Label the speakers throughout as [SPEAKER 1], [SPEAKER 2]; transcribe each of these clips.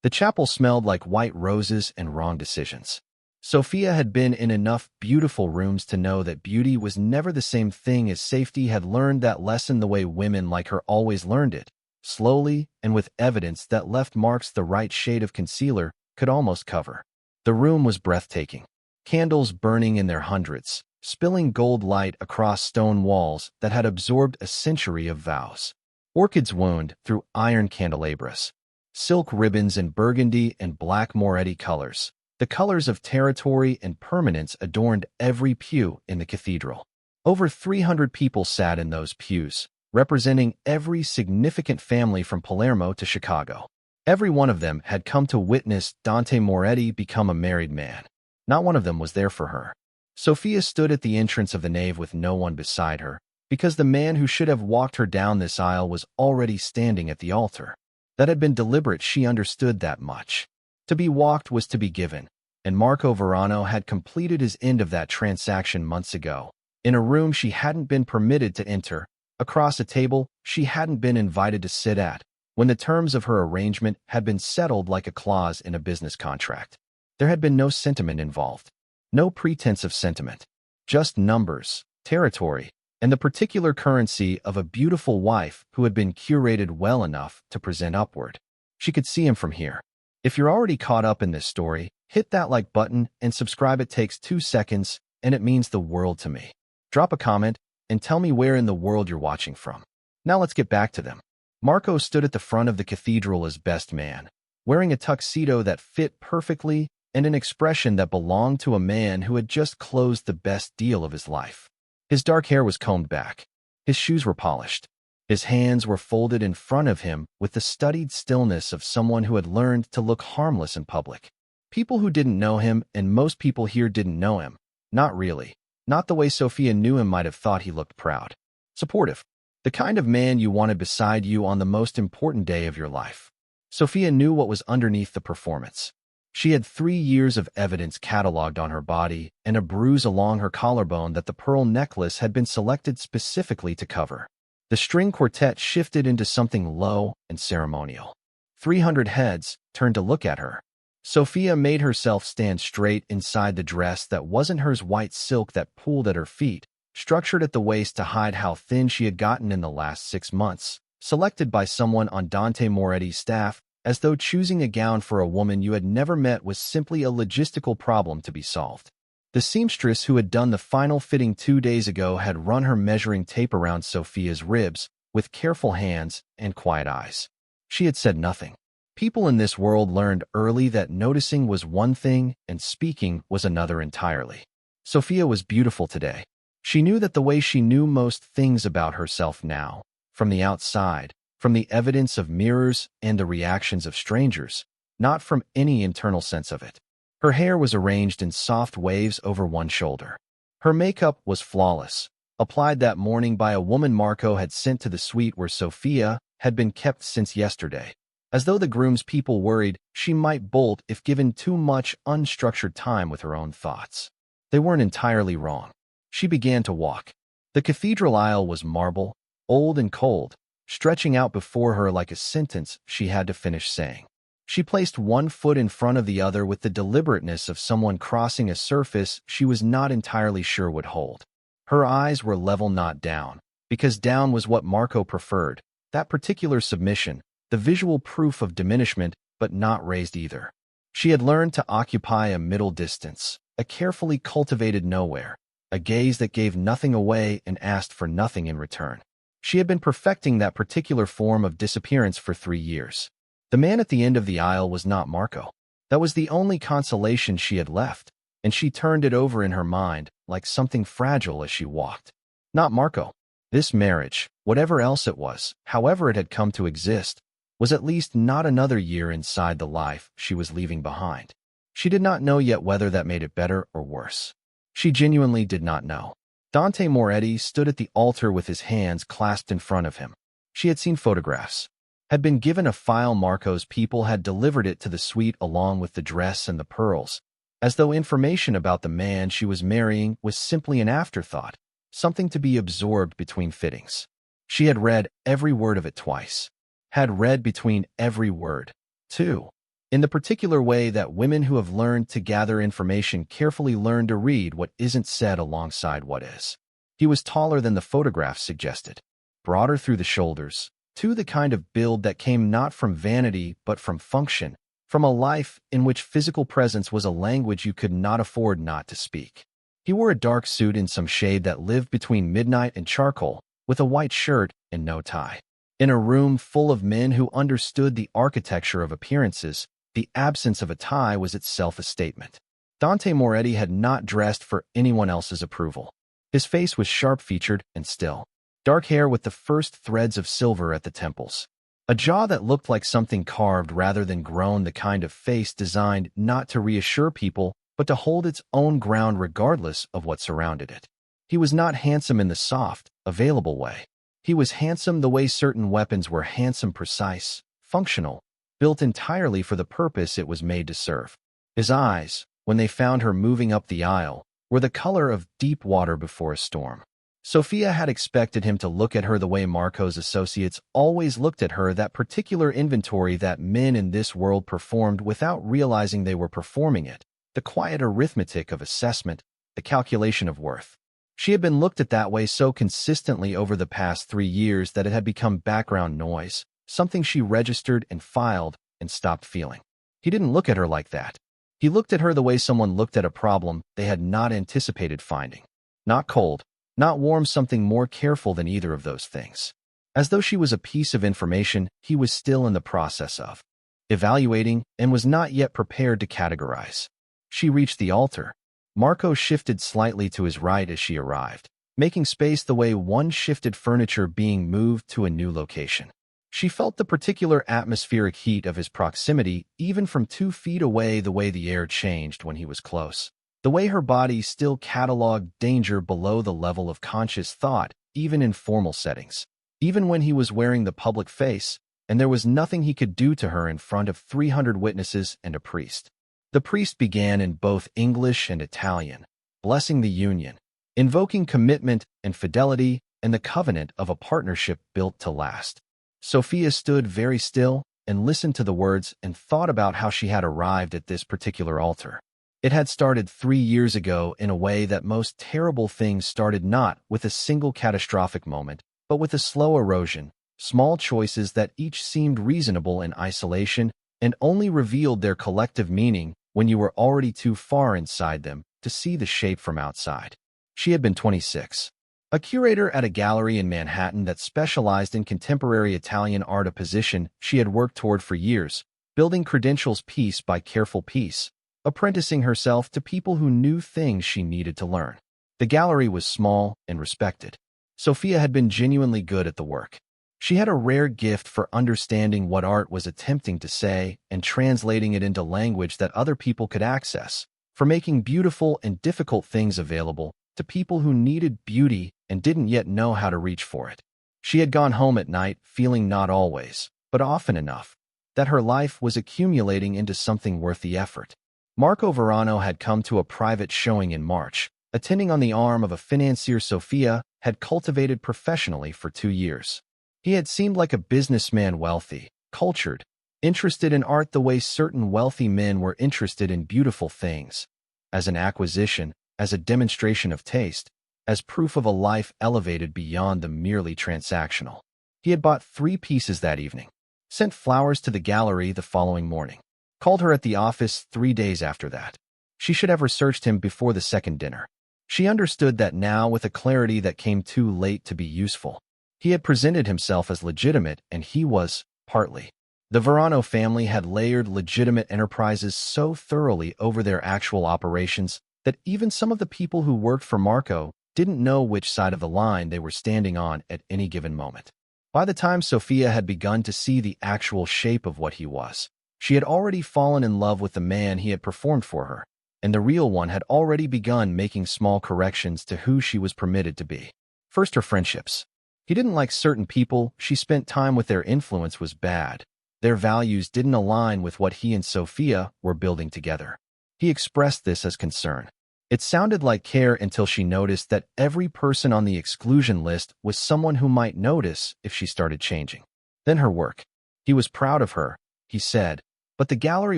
[SPEAKER 1] The chapel smelled like white roses and wrong decisions. Sofia had been in enough beautiful rooms to know that beauty was never the same thing as safety, had learned that lesson the way women like her always learned it, slowly and with evidence that left marks the right shade of concealer could almost cover. The room was breathtaking. Candles burning in their hundreds, spilling gold light across stone walls that had absorbed a century of vows. Orchids wound through iron candelabras. Silk ribbons in burgundy and black Moretti colors. The colors of territory and permanence adorned every pew in the cathedral. Over 300 people sat in those pews, representing every significant family from Palermo to Chicago. Every one of them had come to witness Dante Moretti become a married man. Not one of them was there for her. Sofia stood at the entrance of the nave with no one beside her, because the man who should have walked her down this aisle was already standing at the altar. That had been deliberate, she understood that much. To be walked was to be given, and Marco Verano had completed his end of that transaction months ago. In a room she hadn't been permitted to enter, across a table she hadn't been invited to sit at, when the terms of her arrangement had been settled like a clause in a business contract. There had been no sentiment involved. No pretense of sentiment. Just numbers, territory, and the particular currency of a beautiful wife who had been curated well enough to present upward. She could see him from here. If you're already caught up in this story, hit that like button and subscribe. It takes 2 seconds, and it means the world to me. Drop a comment and tell me where in the world you're watching from. Now let's get back to them. Marco stood at the front of the cathedral as best man, wearing a tuxedo that fit perfectly and an expression that belonged to a man who had just closed the best deal of his life. His dark hair was combed back. His shoes were polished. His hands were folded in front of him with the studied stillness of someone who had learned to look harmless in public. People who didn't know him, and most people here didn't know him. Not really. Not the way Sofia knew him, might have thought he looked proud. Supportive. The kind of man you wanted beside you on the most important day of your life. Sofia knew what was underneath the performance. She had 3 years of evidence cataloged on her body and a bruise along her collarbone that the pearl necklace had been selected specifically to cover. The string quartet shifted into something low and ceremonial. 300 heads turned to look at her. Sofia made herself stand straight inside the dress that wasn't hers, white silk that pooled at her feet, structured at the waist to hide how thin she had gotten in the last 6 months, selected by someone on Dante Moretti's staff, as though choosing a gown for a woman you had never met was simply a logistical problem to be solved. The seamstress who had done the final fitting 2 days ago had run her measuring tape around Sofia's ribs with careful hands and quiet eyes. She had said nothing. People in this world learned early that noticing was one thing and speaking was another entirely. Sofia was beautiful today. She knew that the way she knew most things about herself now, from the outside, from the evidence of mirrors and the reactions of strangers, not from any internal sense of it. Her hair was arranged in soft waves over one shoulder. Her makeup was flawless, applied that morning by a woman Marco had sent to the suite where Sofia had been kept since yesterday. As though the groom's people worried she might bolt if given too much unstructured time with her own thoughts. They weren't entirely wrong. She began to walk. The cathedral aisle was marble, old and cold, stretching out before her like a sentence she had to finish saying. She placed one foot in front of the other with the deliberateness of someone crossing a surface she was not entirely sure would hold. Her eyes were level, not down, because down was what Marco preferred, that particular submission, the visual proof of diminishment, but not raised either. She had learned to occupy a middle distance, a carefully cultivated nowhere, a gaze that gave nothing away and asked for nothing in return. She had been perfecting that particular form of disappearance for 3 years. The man at the end of the aisle was not Marco. That was the only consolation she had left, and she turned it over in her mind like something fragile as she walked. Not Marco. This marriage, whatever else it was, however it had come to exist, was at least not another year inside the life she was leaving behind. She did not know yet whether that made it better or worse. She genuinely did not know. Dante Moretti stood at the altar with his hands clasped in front of him. She had seen photographs, had been given a file. Marco's people had delivered it to the suite along with the dress and the pearls, as though information about the man she was marrying was simply an afterthought, something to be absorbed between fittings. She had read every word of it twice. Had read between every word, too. in the particular way that women who have learned to gather information carefully learn to read what isn't said alongside what is. He was taller than the photographs suggested, broader through the shoulders, to the kind of build that came not from vanity but from function, from a life in which physical presence was a language you could not afford not to speak. He wore a dark suit in some shade that lived between midnight and charcoal, with a white shirt and no tie. In a room full of men who understood the architecture of appearances, the absence of a tie was itself a statement. Dante Moretti had not dressed for anyone else's approval. His face was sharp-featured and still. Dark hair with the first threads of silver at the temples. A jaw that looked like something carved rather than grown, the kind of face designed not to reassure people, but to hold its own ground regardless of what surrounded it. He was not handsome in the soft, available way. He was handsome the way certain weapons were handsome, precise, functional, built entirely for the purpose it was made to serve. His eyes, when they found her moving up the aisle, were the color of deep water before a storm. Sofia had expected him to look at her the way Marco's associates always looked at her, that particular inventory that men in this world performed without realizing they were performing it, the quiet arithmetic of assessment, the calculation of worth. She had been looked at that way so consistently over the past 3 years that it had become background noise, something she registered and filed and stopped feeling. He didn't look at her like that. He looked at her the way someone looked at a problem they had not anticipated finding. Not cold, not warm, something more careful than either of those things. As though she was a piece of information he was still in the process of evaluating and was not yet prepared to categorize. She reached the altar. Marco shifted slightly to his right as she arrived, making space the way one shifted furniture being moved to a new location. She felt the particular atmospheric heat of his proximity even from 2 feet away, the way the air changed when he was close, the way her body still cataloged danger below the level of conscious thought, even in formal settings, even when he was wearing the public face, and there was nothing he could do to her in front of 300 witnesses and a priest. The priest began in both English and Italian, blessing the union, invoking commitment and fidelity and the covenant of a partnership built to last. Sofia stood very still and listened to the words and thought about how she had arrived at this particular altar. It had started 3 years ago in a way that most terrible things started, not with a single catastrophic moment, but with a slow erosion, small choices that each seemed reasonable in isolation and only revealed their collective meaning when you were already too far inside them to see the shape from outside. She had been 26. A curator at a gallery in Manhattan that specialized in contemporary Italian art, a position she had worked toward for years, building credentials piece by careful piece, apprenticing herself to people who knew things she needed to learn. The gallery was small and respected. Sofia had been genuinely good at the work. She had a rare gift for understanding what art was attempting to say and translating it into language that other people could access, for making beautiful and difficult things available to people who needed beauty and didn't yet know how to reach for it. She had gone home at night feeling not always, but often enough, that her life was accumulating into something worth the effort. Marco Verano had come to a private showing in March, attending on the arm of a financier Sofia had cultivated professionally for 2 years. He had seemed like a businessman, wealthy, cultured, interested in art the way certain wealthy men were interested in beautiful things, as an acquisition, as a demonstration of taste, as proof of a life elevated beyond the merely transactional. He had bought 3 pieces that evening, sent flowers to the gallery the following morning, called her at the office 3 days after that. She should have researched him before the second dinner. She understood that now with a clarity that came too late to be useful. He had presented himself as legitimate, and he was, partly. The Verano family had layered legitimate enterprises so thoroughly over their actual operations that even some of the people who worked for Marco didn't know which side of the line they were standing on at any given moment. By the time Sofia had begun to see the actual shape of what he was, she had already fallen in love with the man he had performed for her, and the real one had already begun making small corrections to who she was permitted to be. First, her friendships. He didn't like certain people she spent time with. Their influence was bad. Their values didn't align with what he and Sofia were building together. He expressed this as concern. It sounded like care until she noticed that every person on the exclusion list was someone who might notice if she started changing. Then her work. He was proud of her, he said, but the gallery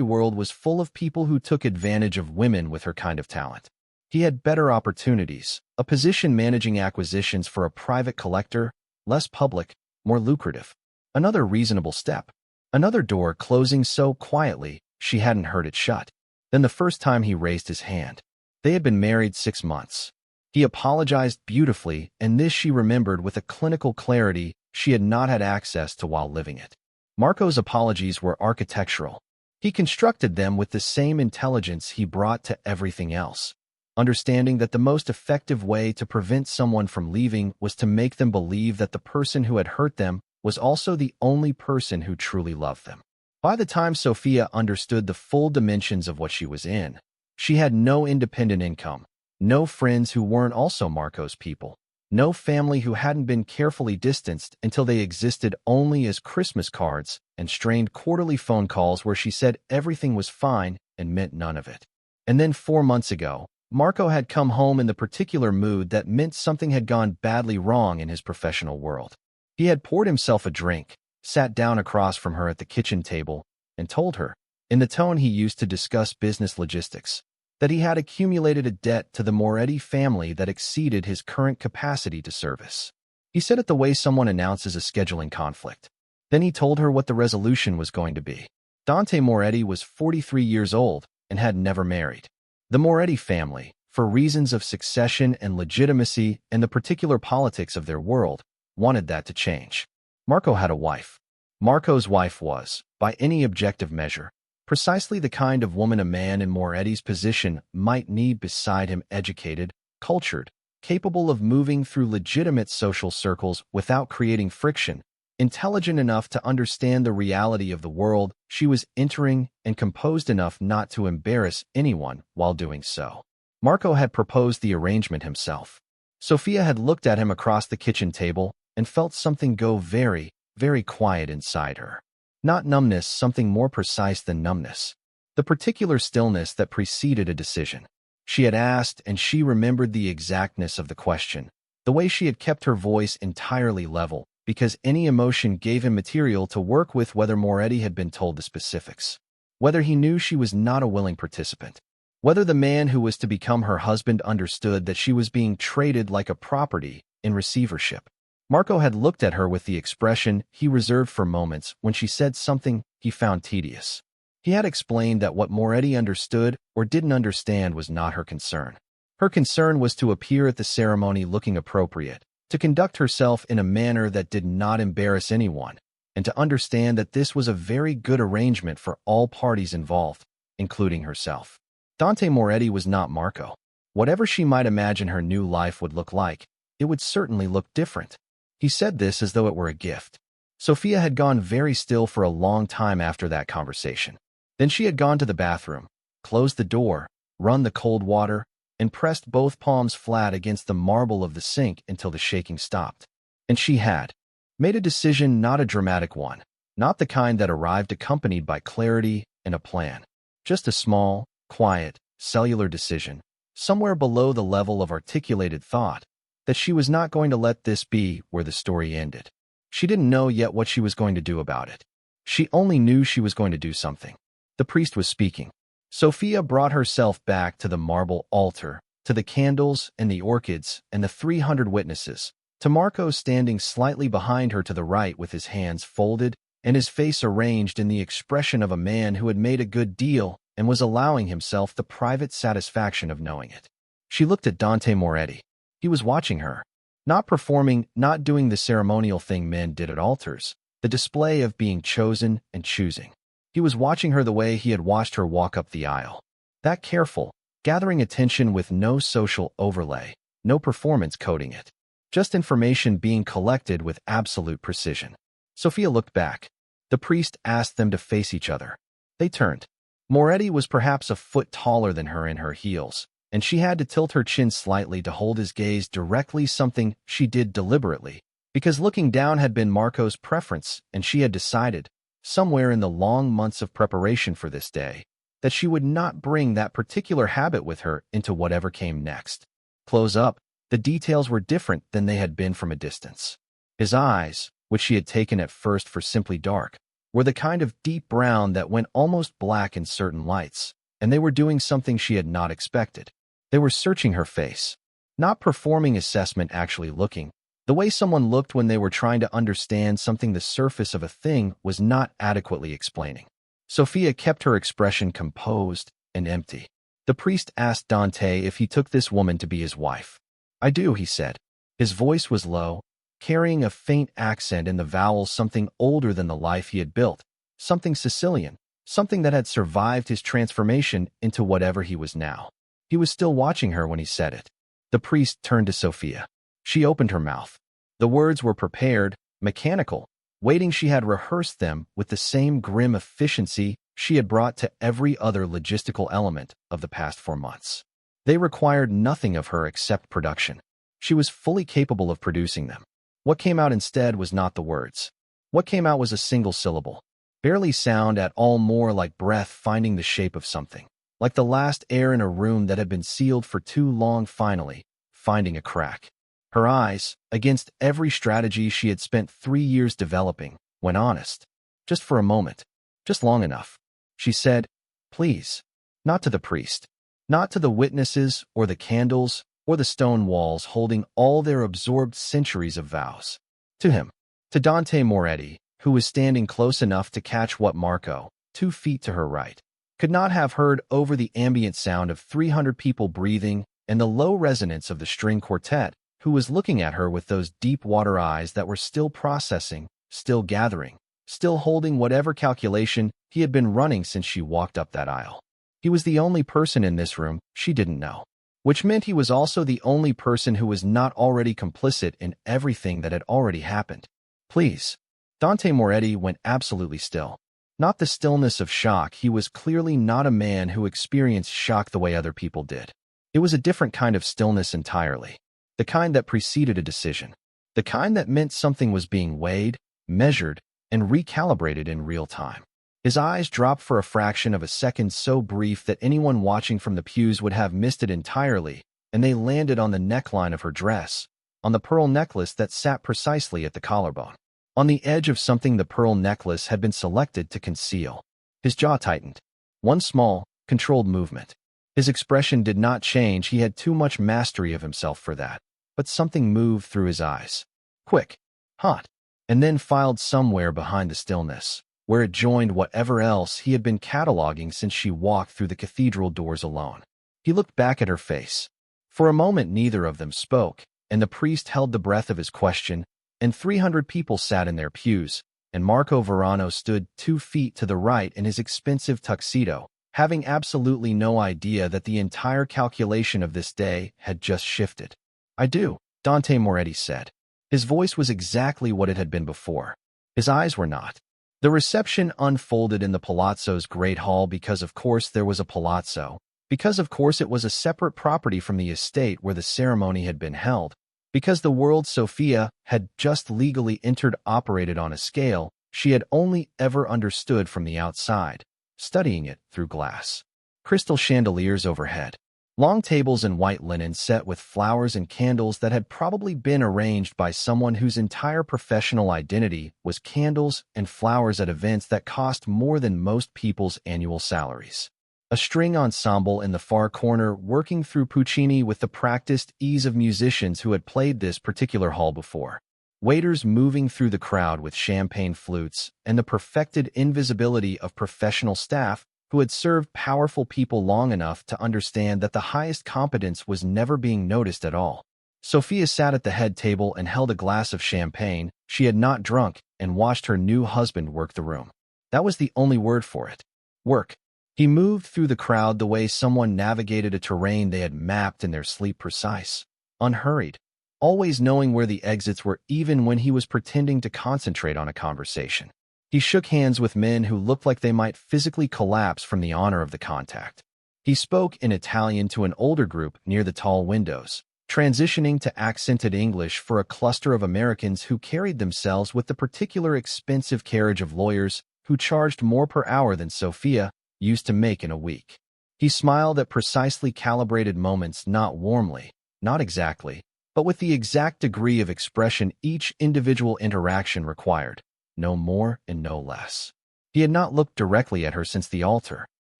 [SPEAKER 1] world was full of people who took advantage of women with her kind of talent. He had better opportunities, a position managing acquisitions for a private collector, less public, more lucrative. Another reasonable step. Another door closing so quietly she hadn't heard it shut. Then the first time he raised his hand. They had been married 6 months. He apologized beautifully, and this she remembered with a clinical clarity she had not had access to while living it. Marco's apologies were architectural. He constructed them with the same intelligence he brought to everything else, understanding that the most effective way to prevent someone from leaving was to make them believe that the person who had hurt them was also the only person who truly loved them. By the time Sofia understood the full dimensions of what she was in, she had no independent income, no friends who weren't also Marco's people, no family who hadn't been carefully distanced until they existed only as Christmas cards and strained quarterly phone calls where she said everything was fine and meant none of it. And then 4 months ago, Marco had come home in the particular mood that meant something had gone badly wrong in his professional world. He had poured himself a drink, sat down across from her at the kitchen table, and told her, in the tone he used to discuss business logistics, that he had accumulated a debt to the Moretti family that exceeded his current capacity to service. He said it the way someone announces a scheduling conflict. Then he told her what the resolution was going to be. Dante Moretti was 43 years old and had never married. The Moretti family, for reasons of succession and legitimacy and the particular politics of their world, wanted that to change. Marco had a wife. Marco's wife was, by any objective measure, precisely the kind of woman a man in Moretti's position might need beside him: educated, cultured, capable of moving through legitimate social circles without creating friction, intelligent enough to understand the reality of the world she was entering, and composed enough not to embarrass anyone while doing so. Marco had proposed the arrangement himself. Sofia had looked at him across the kitchen table and felt something go very, very quiet inside her. Not numbness, something more precise than numbness. The particular stillness that preceded a decision. She had asked, and she remembered the exactness of the question, the way she had kept her voice entirely level, because any emotion gave him material to work with, whether Moretti had been told the specifics, whether he knew she was not a willing participant, whether the man who was to become her husband understood that she was being traded like a property in receivership. Marco had looked at her with the expression he reserved for moments when she said something he found tedious. He had explained that what Moretti understood or didn't understand was not her concern. Her concern was to appear at the ceremony looking appropriate, to conduct herself in a manner that did not embarrass anyone, and to understand that this was a very good arrangement for all parties involved, including herself. Dante Moretti was not Marco. Whatever she might imagine her new life would look like, it would certainly look different. He said this as though it were a gift. Sofia had gone very still for a long time after that conversation. Then she had gone to the bathroom, closed the door, run the cold water, and pressed both palms flat against the marble of the sink until the shaking stopped. And she had made a decision, not a dramatic one, not the kind that arrived accompanied by clarity and a plan. Just a small, quiet, cellular decision, somewhere below the level of articulated thought, that she was not going to let this be where the story ended. She didn't know yet what she was going to do about it. She only knew she was going to do something. The priest was speaking. Sofia brought herself back to the marble altar, to the candles and the orchids and the 300 witnesses, to Marco standing slightly behind her to the right with his hands folded and his face arranged in the expression of a man who had made a good deal and was allowing himself the private satisfaction of knowing it. She looked at Dante Moretti. He was watching her, not performing, not doing the ceremonial thing men did at altars, the display of being chosen and choosing. He was watching her the way he had watched her walk up the aisle. That careful, gathering attention with no social overlay, no performance coding it. Just information being collected with absolute precision. Sofia looked back. The priest asked them to face each other. They turned. Moretti was perhaps a foot taller than her in her heels, and she had to tilt her chin slightly to hold his gaze directly, something she did deliberately, because looking down had been Marco's preference, and she had decided, somewhere in the long months of preparation for this day, that she would not bring that particular habit with her into whatever came next. Close up, the details were different than they had been from a distance. His eyes, which she had taken at first for simply dark, were the kind of deep brown that went almost black in certain lights, and they were doing something she had not expected. They were searching her face. Not performing assessment, actually looking. The way someone looked when they were trying to understand something the surface of a thing was not adequately explaining. Sofia kept her expression composed and empty. The priest asked Dante if he took this woman to be his wife. "I do," he said. His voice was low, carrying a faint accent in the vowels, something older than the life he had built, something Sicilian, something that had survived his transformation into whatever he was now. He was still watching her when he said it. The priest turned to Sofia. She opened her mouth. The words were prepared, mechanical, waiting. She had rehearsed them with the same grim efficiency she had brought to every other logistical element of the past 4 months. They required nothing of her except production. She was fully capable of producing them. What came out instead was not the words. What came out was a single syllable, barely sound at all, more like breath finding the shape of something, like the last air in a room that had been sealed for too long finally finding a crack. Her eyes, against every strategy she had spent 3 years developing, went honest. "Just for a moment. Just long enough," she said. "Please." Not to the priest. Not to the witnesses or the candles or the stone walls holding all their absorbed centuries of vows. To him. To Dante Moretti, who was standing close enough to catch what Marco, 2 feet to her right, could not have heard over the ambient sound of 300 people breathing and the low resonance of the string quartet, who was looking at her with those deep water eyes that were still processing, still gathering, still holding whatever calculation he had been running since she walked up that aisle. He was the only person in this room she didn't know, which meant he was also the only person who was not already complicit in everything that had already happened. "Please." Dante Moretti went absolutely still. Not the stillness of shock. He was clearly not a man who experienced shock the way other people did. It was a different kind of stillness entirely. The kind that preceded a decision. The kind that meant something was being weighed, measured, and recalibrated in real time. His eyes dropped for a fraction of a second, so brief that anyone watching from the pews would have missed it entirely, and they landed on the neckline of her dress, on the pearl necklace that sat precisely at the collarbone. On the edge of something the pearl necklace had been selected to conceal. His jaw tightened. One small, controlled movement. His expression did not change. He had too much mastery of himself for that. But something moved through his eyes. Quick, hot, and then filed somewhere behind the stillness, where it joined whatever else he had been cataloging since she walked through the cathedral doors alone. He looked back at her face. For a moment neither of them spoke, and the priest held the breath of his question, and 300 people sat in their pews, and Marco Verano stood 2 feet to the right in his expensive tuxedo, having absolutely no idea that the entire calculation of this day had just shifted. "I do," Dante Moretti said. His voice was exactly what it had been before. His eyes were not. The reception unfolded in the palazzo's great hall because of course there was a palazzo, because of course it was a separate property from the estate where the ceremony had been held, because the world Sofia had just legally entered operated on a scale she had only ever understood from the outside, studying it through glass. Crystal chandeliers overhead. Long tables and white linen set with flowers and candles that had probably been arranged by someone whose entire professional identity was candles and flowers at events that cost more than most people's annual salaries. A string ensemble in the far corner working through Puccini with the practiced ease of musicians who had played this particular hall before. Waiters moving through the crowd with champagne flutes and the perfected invisibility of professional staff who had served powerful people long enough to understand that the highest competence was never being noticed at all. Sofia sat at the head table and held a glass of champagne she had not drunk and watched her new husband work the room. That was the only word for it. Work. He moved through the crowd the way someone navigated a terrain they had mapped in their sleep, precise, unhurried, always knowing where the exits were even when he was pretending to concentrate on a conversation. He shook hands with men who looked like they might physically collapse from the honor of the contact. He spoke in Italian to an older group near the tall windows, transitioning to accented English for a cluster of Americans who carried themselves with the particular expensive carriage of lawyers who charged more per hour than Sofia used to make in a week. He smiled at precisely calibrated moments, not warmly, not exactly, but with the exact degree of expression each individual interaction required, no more and no less. He had not looked directly at her since the altar.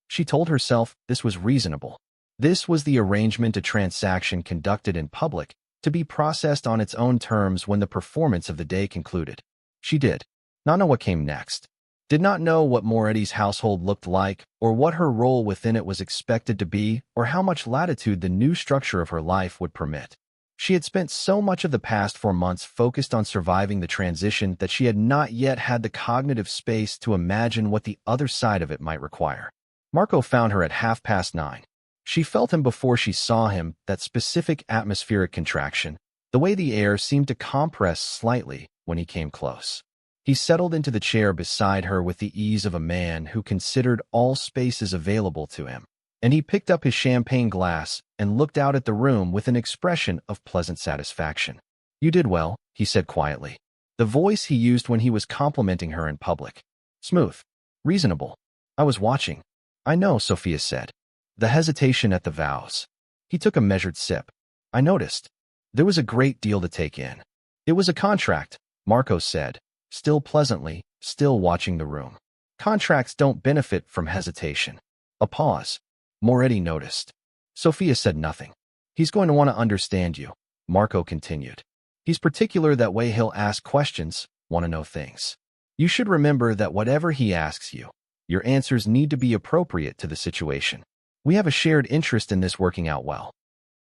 [SPEAKER 1] She told herself this was reasonable. This was the arrangement, a transaction conducted in public, to be processed on its own terms when the performance of the day concluded. She did not know what came next, did not know what Moretti's household looked like, or what her role within it was expected to be, or how much latitude the new structure of her life would permit. She had spent so much of the past 4 months focused on surviving the transition that she had not yet had the cognitive space to imagine what the other side of it might require. Marco found her at 9:30. She felt him before she saw him, that specific atmospheric contraction, the way the air seemed to compress slightly when he came close. He settled into the chair beside her with the ease of a man who considered all spaces available to him, and he picked up his champagne glass and looked out at the room with an expression of pleasant satisfaction. "You did well," he said quietly, the voice he used when he was complimenting her in public. "Smooth. Reasonable. I was watching." "I know," Sofia said. The hesitation at the vows. He took a measured sip. "I noticed. There was a great deal to take in." "It was a contract," Marco said, still pleasantly, still watching the room. "Contracts don't benefit from hesitation." A pause. Moretti noticed. Sofia said nothing. "He's going to want to understand you," Marco continued. "He's particular that way. He'll ask questions, want to know things. You should remember that whatever he asks you, your answers need to be appropriate to the situation. We have a shared interest in this working out well."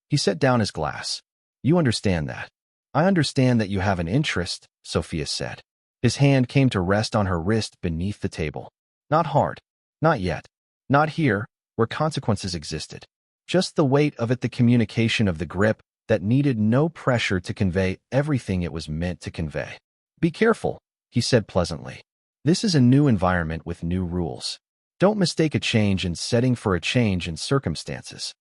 [SPEAKER 1] He set down his glass. "You understand that." "I understand that you have an interest," Sofia said. His hand came to rest on her wrist beneath the table. "Not hard. Not yet. Not here, where consequences existed. Just the weight of it, the communication of the grip that needed no pressure to convey everything it was meant to convey." "Be careful," he said pleasantly. "This is a new environment with new rules. Don't mistake a change in setting for a change in circumstances."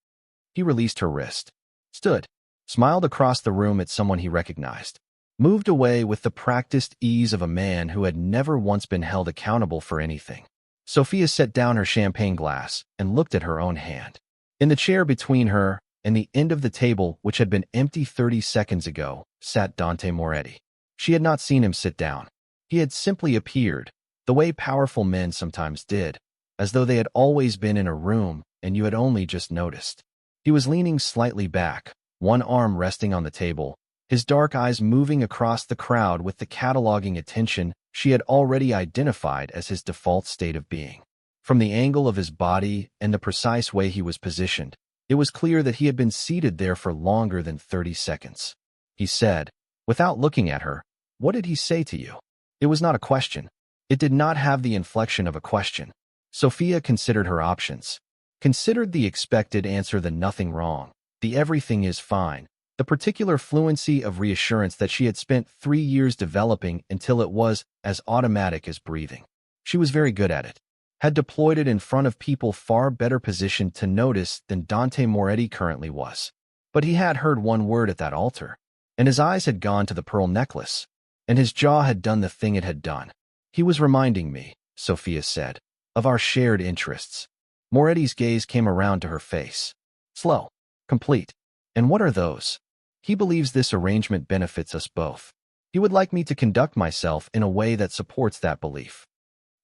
[SPEAKER 1] He released her wrist, stood, smiled across the room at someone he recognized, moved away with the practiced ease of a man who had never once been held accountable for anything. Sofia set down her champagne glass and looked at her own hand. In the chair between her and the end of the table, which had been empty 30 seconds ago, sat Dante Moretti. She had not seen him sit down. He had simply appeared, the way powerful men sometimes did, as though they had always been in a room and you had only just noticed. He was leaning slightly back, one arm resting on the table, his dark eyes moving across the crowd with the cataloging attention she had already identified as his default state of being. From the angle of his body and the precise way he was positioned, it was clear that he had been seated there for longer than 30 seconds. He said, without looking at her, "What did he say to you?" It was not a question. It did not have the inflection of a question. Sofia considered her options. Considered the expected answer, the nothing wrong, the everything is fine, the particular fluency of reassurance that she had spent 3 years developing until it was as automatic as breathing. She was very good at it, had deployed it in front of people far better positioned to notice than Dante Moretti currently was. But he had heard one word at that altar, and his eyes had gone to the pearl necklace, and his jaw had done the thing it had done. "He was reminding me," Sofia said, "of our shared interests." Moretti's gaze came around to her face. "Slow. Complete. And what are those?" "He believes this arrangement benefits us both. He would like me to conduct myself in a way that supports that belief."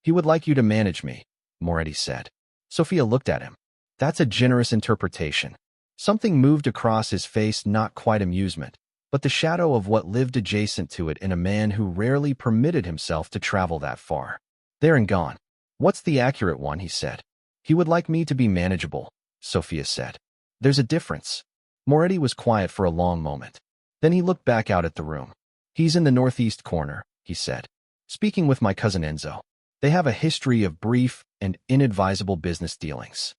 [SPEAKER 1] "He would like you to manage me," Moretti said. Sofia looked at him. "That's a generous interpretation." Something moved across his face, not quite amusement, but the shadow of what lived adjacent to it in a man who rarely permitted himself to travel that far. "There and gone." "What's the accurate one?" he said. "He would like me to be manageable," Sofia said. "There's a difference." Moretti was quiet for a long moment. Then he looked back out at the room. "He's in the northeast corner," he said, "speaking with my cousin Enzo. They have a history of brief and inadvisable business dealings."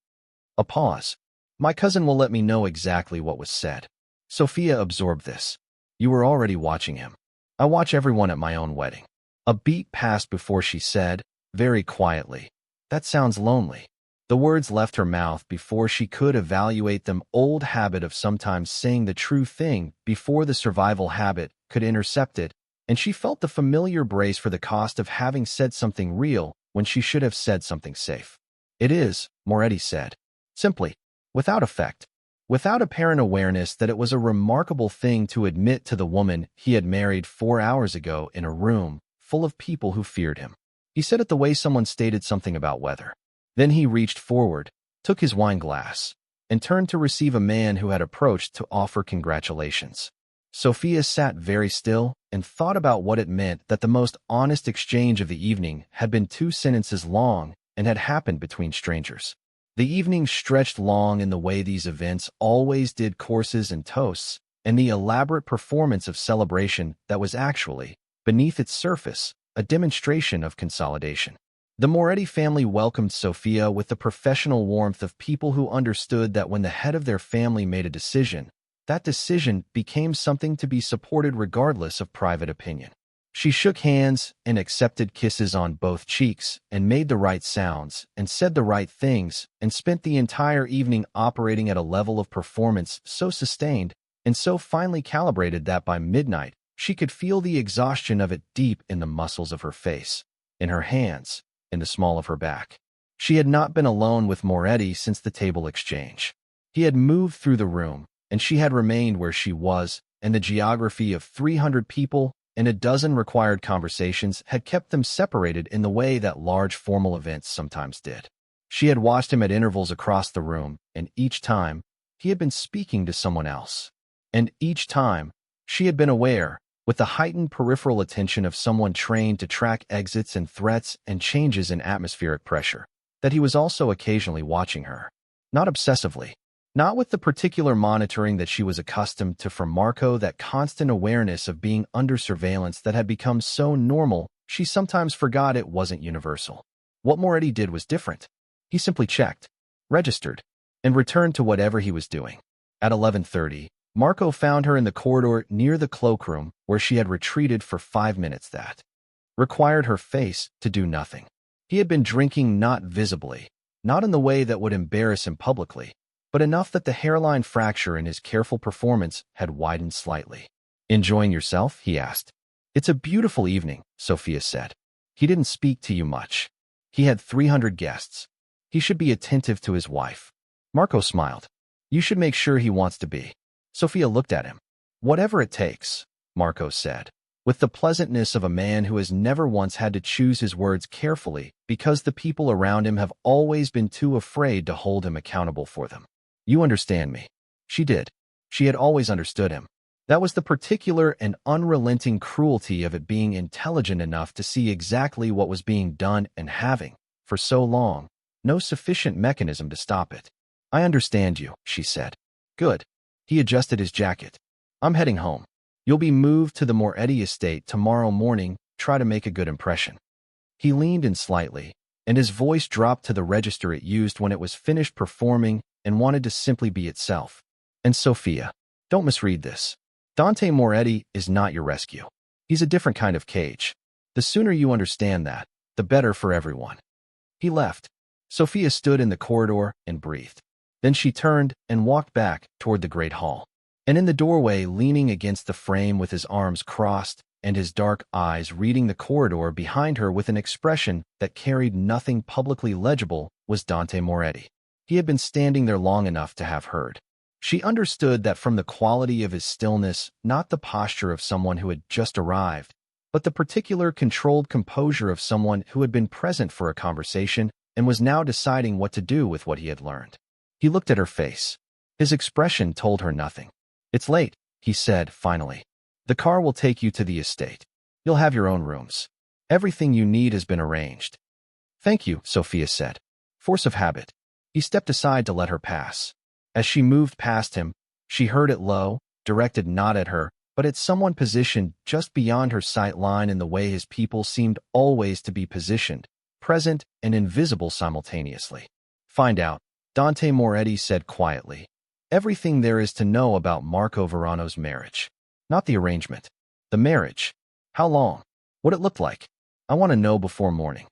[SPEAKER 1] A pause. "My cousin will let me know exactly what was said." Sofia absorbed this. "You were already watching him." "I watch everyone at my own wedding." A beat passed before she said, very quietly, "That sounds lonely." The words left her mouth before she could evaluate them. Old habit of sometimes saying the true thing before the survival habit could intercept it, and she felt the familiar brace for the cost of having said something real when she should have said something safe. "It is," Moretti said, simply, without effect, without apparent awareness that it was a remarkable thing to admit to the woman he had married 4 hours ago in a room full of people who feared him. He said it the way someone stated something about weather. Then he reached forward, took his wine glass, and turned to receive a man who had approached to offer congratulations. Sofia sat very still and thought about what it meant that the most honest exchange of the evening had been 2 sentences long and had happened between strangers. The evening stretched long in the way these events always did, courses and toasts, and the elaborate performance of celebration that was actually, beneath its surface, a demonstration of consolidation. The Moretti family welcomed Sofia with the professional warmth of people who understood that when the head of their family made a decision, that decision became something to be supported regardless of private opinion. She shook hands and accepted kisses on both cheeks and made the right sounds and said the right things and spent the entire evening operating at a level of performance so sustained and so finely calibrated that by midnight, she could feel the exhaustion of it deep in the muscles of her face, in her hands, in the small of her back. She had not been alone with Moretti since the table exchange. He had moved through the room, and she had remained where she was, and the geography of 300 people and a dozen required conversations had kept them separated in the way that large formal events sometimes did. She had watched him at intervals across the room, and each time, he had been speaking to someone else. And each time, she had been aware, with the heightened peripheral attention of someone trained to track exits and threats and changes in atmospheric pressure, that he was also occasionally watching her. Not obsessively. Not with the particular monitoring that she was accustomed to from Marco, that constant awareness of being under surveillance that had become so normal, she sometimes forgot it wasn't universal. What Moretti did was different. He simply checked, registered, and returned to whatever he was doing. At 11:30, Marco found her in the corridor near the cloakroom where she had retreated for 5 minutes. That required her face to do nothing. He had been drinking, not visibly, not in the way that would embarrass him publicly, but enough that the hairline fracture in his careful performance had widened slightly. "Enjoying yourself?" he asked. "It's a beautiful evening," Sofia said. "He didn't speak to you much. He had 300 guests. He should be attentive to his wife." Marco smiled. "You should make sure he wants to be." Sofia looked at him. "Whatever it takes," Marco said, with the pleasantness of a man who has never once had to choose his words carefully because the people around him have always been too afraid to hold him accountable for them. "You understand me." She did. She had always understood him. That was the particular and unrelenting cruelty of it, being intelligent enough to see exactly what was being done and having, for so long, no sufficient mechanism to stop it. "I understand you," she said. "Good." He adjusted his jacket. "I'm heading home. You'll be moved to the Moretti estate tomorrow morning. Try to make a good impression." He leaned in slightly, and his voice dropped to the register it used when it was finished performing and wanted to simply be itself. "And Sofia, don't misread this. Dante Moretti is not your rescue. He's a different kind of cage. The sooner you understand that, the better for everyone." He left. Sofia stood in the corridor and breathed. Then she turned and walked back toward the great hall. And in the doorway, leaning against the frame with his arms crossed and his dark eyes reading the corridor behind her with an expression that carried nothing publicly legible, was Dante Moretti. He had been standing there long enough to have heard. She understood that from the quality of his stillness, not the posture of someone who had just arrived, but the particular controlled composure of someone who had been present for a conversation and was now deciding what to do with what he had learned. He looked at her face. His expression told her nothing. "It's late," he said finally. "The car will take you to the estate. You'll have your own rooms. Everything you need has been arranged." "Thank you," Sofia said. Force of habit. He stepped aside to let her pass. As she moved past him, she heard it low, directed not at her, but at someone positioned just beyond her sight line in the way his people seemed always to be positioned, present and invisible simultaneously. "Find out," Dante Moretti said quietly. "Everything there is to know about Marco Verano's marriage. Not the arrangement. The marriage. How long? What it looked like. I want to know before morning."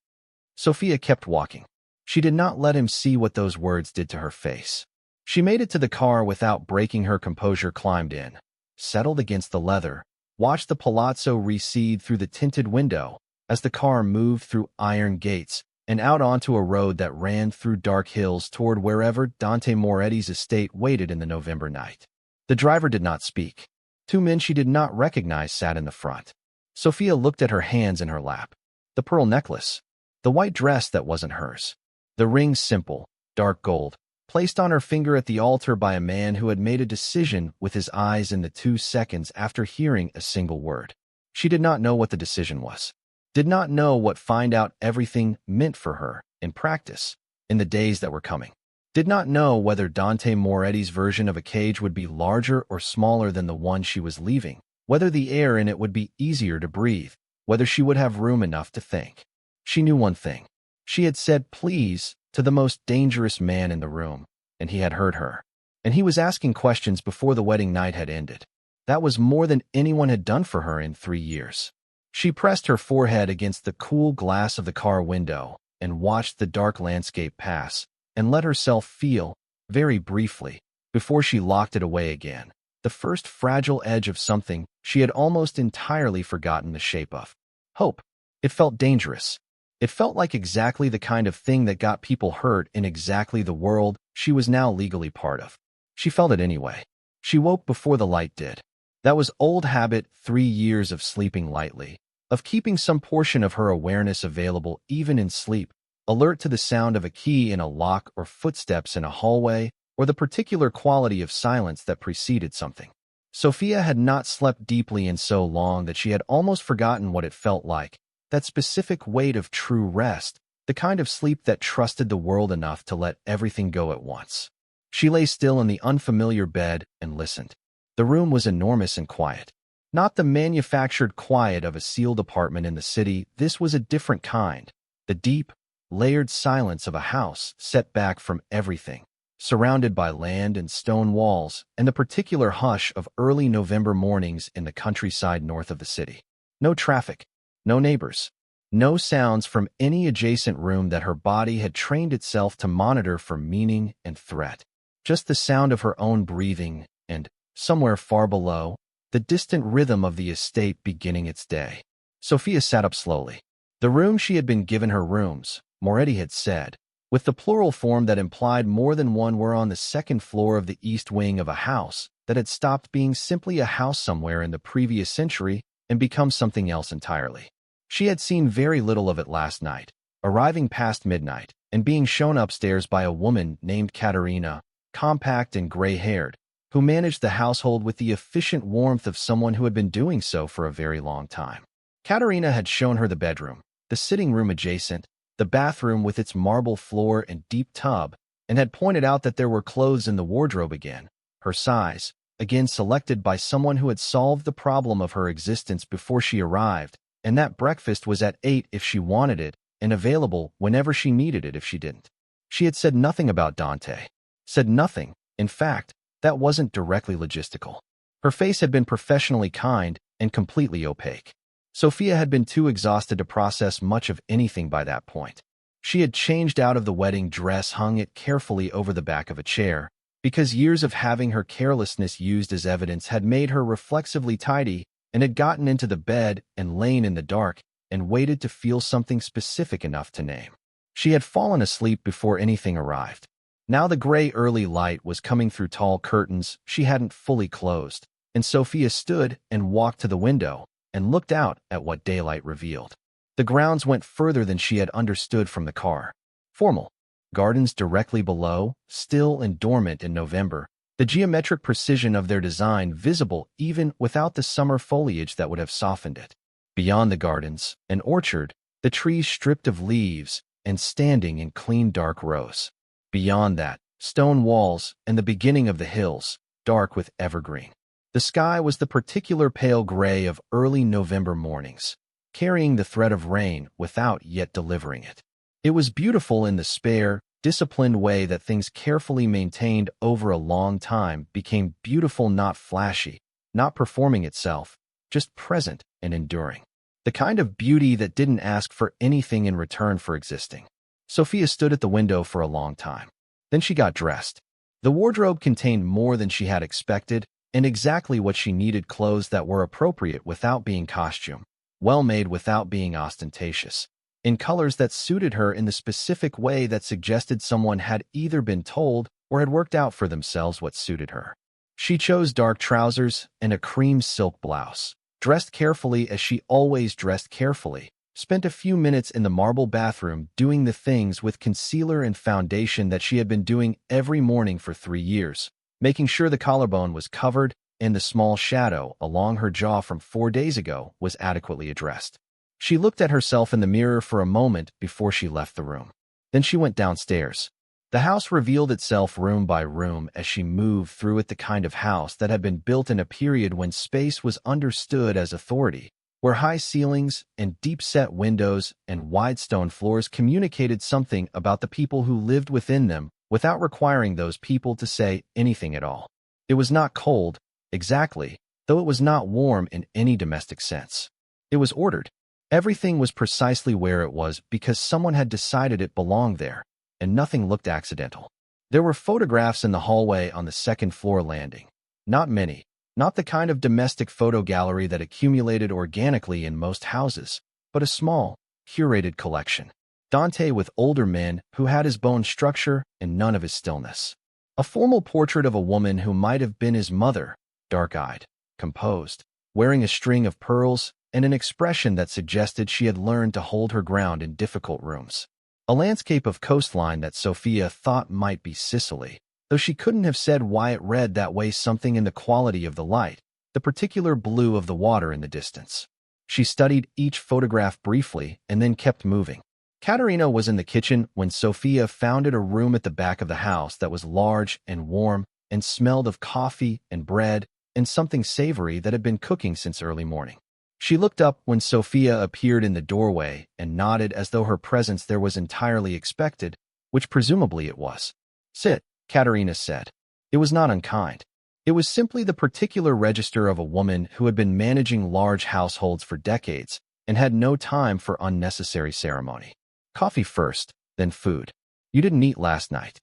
[SPEAKER 1] Sofia kept walking. She did not let him see what those words did to her face. She made it to the car without breaking her composure, climbed in, settled against the leather, watched the palazzo recede through the tinted window as the car moved through iron gates and out onto a road that ran through dark hills toward wherever Dante Moretti's estate waited in the November night. The driver did not speak. 2 men she did not recognize sat in the front. Sofia looked at her hands in her lap. The pearl necklace. The white dress that wasn't hers. The ring simple, dark gold, placed on her finger at the altar by a man who had made a decision with his eyes in the 2 seconds after hearing a single word. She did not know what the decision was. Did not know what find out everything meant for her, in practice, in the days that were coming. Did not know whether Dante Moretti's version of a cage would be larger or smaller than the one she was leaving, whether the air in it would be easier to breathe, whether she would have room enough to think. She knew one thing. She had said please to the most dangerous man in the room, and he had heard her. And he was asking questions before the wedding night had ended. That was more than anyone had done for her in 3 years. She pressed her forehead against the cool glass of the car window and watched the dark landscape pass, and let herself feel, very briefly, before she locked it away again, the first fragile edge of something she had almost entirely forgotten the shape of. Hope. It felt dangerous. It felt like exactly the kind of thing that got people hurt in exactly the world she was now legally part of. She felt it anyway. She woke before the light did. That was old habit, 3 years of sleeping lightly, of keeping some portion of her awareness available even in sleep, alert to the sound of a key in a lock or footsteps in a hallway, or the particular quality of silence that preceded something. Sofia had not slept deeply in so long that she had almost forgotten what it felt like, that specific weight of true rest, the kind of sleep that trusted the world enough to let everything go at once. She lay still in the unfamiliar bed and listened. The room was enormous and quiet. Not the manufactured quiet of a sealed apartment in the city, this was a different kind. The deep, layered silence of a house set back from everything, surrounded by land and stone walls, and the particular hush of early November mornings in the countryside north of the city. No traffic, no neighbors, no sounds from any adjacent room that her body had trained itself to monitor for meaning and threat. Just the sound of her own breathing and, somewhere far below, the distant rhythm of the estate beginning its day. Sofia sat up slowly. The room she had been given her rooms, Moretti had said, with the plural form that implied more than one, were on the 2nd floor of the east wing of a house that had stopped being simply a house somewhere in the previous century and become something else entirely. She had seen very little of it last night, arriving past midnight and being shown upstairs by a woman named Katerina, compact and gray-haired, who managed the household with the efficient warmth of someone who had been doing so for a very long time. Katerina had shown her the bedroom, the sitting room adjacent, the bathroom with its marble floor and deep tub, and had pointed out that there were clothes in the wardrobe again, her size, again selected by someone who had solved the problem of her existence before she arrived, and that breakfast was at 8 if she wanted it, and available whenever she needed it if she didn't. She had said nothing about Dante. Said nothing, in fact, that wasn't directly logistical. Her face had been professionally kind and completely opaque. Sofia had been too exhausted to process much of anything by that point. She had changed out of the wedding dress, hung it carefully over the back of a chair, because years of having her carelessness used as evidence had made her reflexively tidy, and had gotten into the bed and lain in the dark and waited to feel something specific enough to name. She had fallen asleep before anything arrived. Now the gray early light was coming through tall curtains she hadn't fully closed, and Sofia stood and walked to the window and looked out at what daylight revealed. The grounds went further than she had understood from the car. Formal. Gardens directly below, still and dormant in November, the geometric precision of their design visible even without the summer foliage that would have softened it. Beyond the gardens, an orchard, the trees stripped of leaves and standing in clean dark rows. Beyond that, stone walls and the beginning of the hills, dark with evergreen. The sky was the particular pale gray of early November mornings, carrying the threat of rain without yet delivering it. It was beautiful in the spare, disciplined way that things carefully maintained over a long time became beautiful, not flashy, not performing itself, just present and enduring. The kind of beauty that didn't ask for anything in return for existing. Sofia stood at the window for a long time. Then she got dressed. The wardrobe contained more than she had expected, and exactly what she needed: clothes that were appropriate without being costume, well-made without being ostentatious, in colors that suited her in the specific way that suggested someone had either been told or had worked out for themselves what suited her. She chose dark trousers and a cream silk blouse, dressed carefully as she always dressed carefully, Spent a few minutes in the marble bathroom doing the things with concealer and foundation that she had been doing every morning for 3 years, making sure the collarbone was covered and the small shadow along her jaw from 4 days ago was adequately addressed. She looked at herself in the mirror for a moment before she left the room. Then she went downstairs. The house revealed itself room by room as she moved through it, the kind of house that had been built in a period when space was understood as authority, where high ceilings and deep-set windows and wide stone floors communicated something about the people who lived within them without requiring those people to say anything at all. It was not cold, exactly, though it was not warm in any domestic sense. It was ordered. Everything was precisely where it was because someone had decided it belonged there, and nothing looked accidental. There were photographs in the hallway on the second-floor landing. Not many, not the kind of domestic photo gallery that accumulated organically in most houses, but a small, curated collection. Dante with older men who had his bone structure and none of his stillness. A formal portrait of a woman who might have been his mother, dark-eyed, composed, wearing a string of pearls, and an expression that suggested she had learned to hold her ground in difficult rooms. A landscape of coastline that Sofia thought might be Sicily, though she couldn't have said why it read that way, something in the quality of the light, the particular blue of the water in the distance. She studied each photograph briefly and then kept moving. Katerina was in the kitchen when Sofia found a room at the back of the house that was large and warm and smelled of coffee and bread and something savory that had been cooking since early morning. She looked up when Sofia appeared in the doorway and nodded as though her presence there was entirely expected, which presumably it was. "Sit," Katerina said. It was not unkind. It was simply the particular register of a woman who had been managing large households for decades and had no time for unnecessary ceremony. "Coffee first, then food. You didn't eat last night."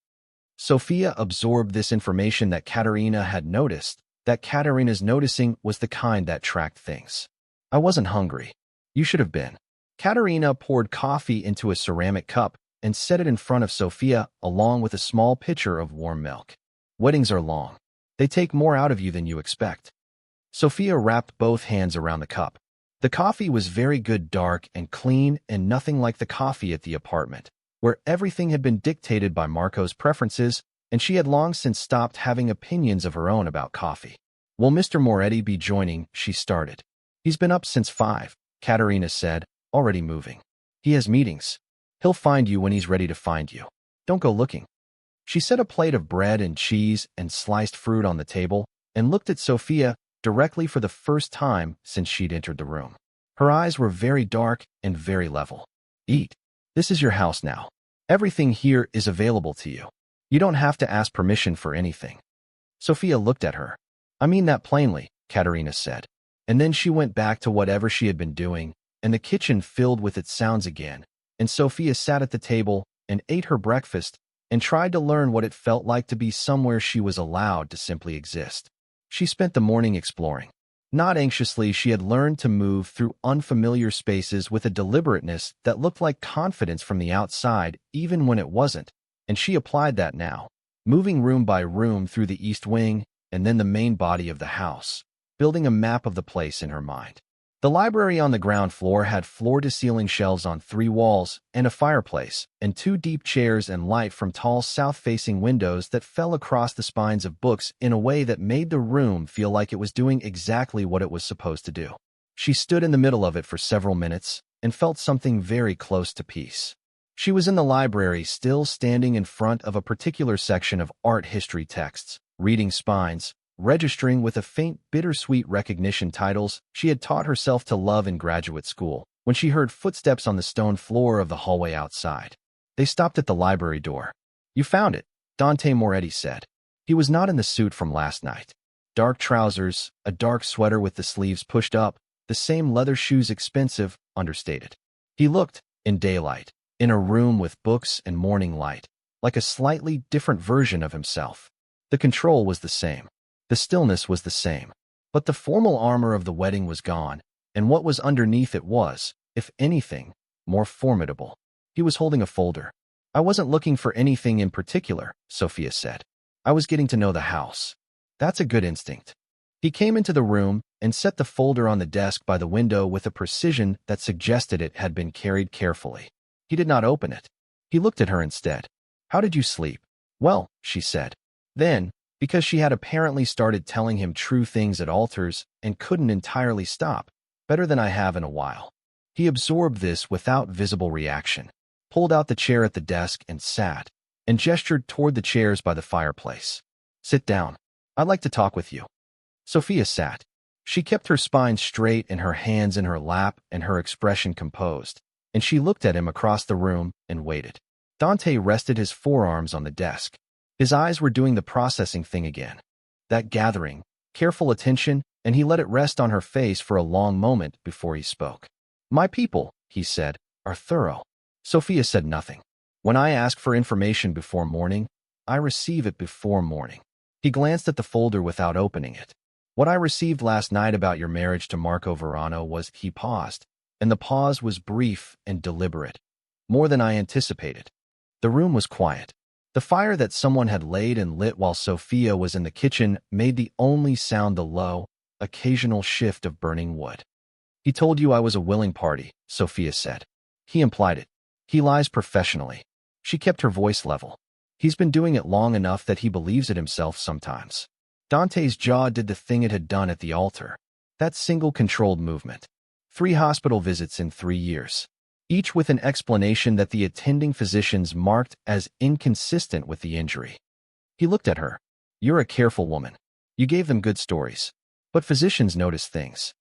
[SPEAKER 1] Sofia absorbed this information that Katerina had noticed, that Katerina's noticing was the kind that tracked things. "I wasn't hungry. You should have been." Katerina poured coffee into a ceramic cup and set it in front of Sofia along with a small pitcher of warm milk. "Weddings are long. They take more out of you than you expect." Sofia wrapped both hands around the cup. The coffee was very good, dark and clean, and nothing like the coffee at the apartment, where everything had been dictated by Marco's preferences, and she had long since stopped having opinions of her own about coffee. "Will Mr. Moretti be joining?" she started. "He's been up since 5, Katerina said, already moving. "He has meetings. He'll find you when he's ready to find you. Don't go looking." She set a plate of bread and cheese and sliced fruit on the table and looked at Sofia directly for the first time since she'd entered the room. Her eyes were very dark and very level. "Eat. This is your house now. Everything here is available to you. You don't have to ask permission for anything." Sofia looked at her. "I mean that plainly," Katerina said. And then she went back to whatever she had been doing, and the kitchen filled with its sounds again, and Sofia sat at the table and ate her breakfast and tried to learn what it felt like to be somewhere she was allowed to simply exist. She spent the morning exploring. Not anxiously, she had learned to move through unfamiliar spaces with a deliberateness that looked like confidence from the outside, even when it wasn't, and she applied that now, moving room by room through the east wing and then the main body of the house, building a map of the place in her mind. The library on the ground floor had floor-to-ceiling shelves on 3 walls and a fireplace, and 2 deep chairs and light from tall south-facing windows that fell across the spines of books in a way that made the room feel like it was doing exactly what it was supposed to do. She stood in the middle of it for several minutes and felt something very close to peace. She was in the library, still standing in front of a particular section of art history texts, reading spines, registering with a faint, bittersweet recognition titles she had taught herself to love in graduate school, when she heard footsteps on the stone floor of the hallway outside. They stopped at the library door. "You found it," Dante Moretti said. He was not in the suit from last night. Dark trousers, a dark sweater with the sleeves pushed up, the same leather shoes, expensive, understated. He looked, in daylight, in a room with books and morning light, like a slightly different version of himself. The control was the same. The stillness was the same, but the formal armor of the wedding was gone, and what was underneath it was, if anything, more formidable. He was holding a folder. "I wasn't looking for anything in particular," Sofia said. "I was getting to know the house." "That's a good instinct." He came into the room and set the folder on the desk by the window with a precision that suggested it had been carried carefully. He did not open it. He looked at her instead. "How did you sleep?" "Well," she said. Then, because she had apparently started telling him true things at altars and couldn't entirely stop, "better than I have in a while." He absorbed this without visible reaction, pulled out the chair at the desk and sat, and gestured toward the chairs by the fireplace. "Sit down. I'd like to talk with you." Sofia sat. She kept her spine straight and her hands in her lap and her expression composed, and she looked at him across the room and waited. Dante rested his forearms on the desk. His eyes were doing the processing thing again. That gathering, careful attention, and he let it rest on her face for a long moment before he spoke. "My people," he said, "are thorough." Sofia said nothing. "When I ask for information before morning, I receive it before morning." He glanced at the folder without opening it. "What I received last night about your marriage to Marco Verano was—" He paused, and the pause was brief and deliberate. "More than I anticipated." The room was quiet. The fire that someone had laid and lit while Sofia was in the kitchen made the only sound the low, occasional shift of burning wood. "He told you I was a willing party," Sofia said. "He implied it. He lies professionally." She kept her voice level. "He's been doing it long enough that he believes it himself sometimes." Dante's jaw did the thing it had done at the altar. That single controlled movement. 3 hospital visits in 3 years. Each with an explanation that the attending physicians marked as inconsistent with the injury. He looked at her. "You're a careful woman. You gave them good stories. But physicians notice things."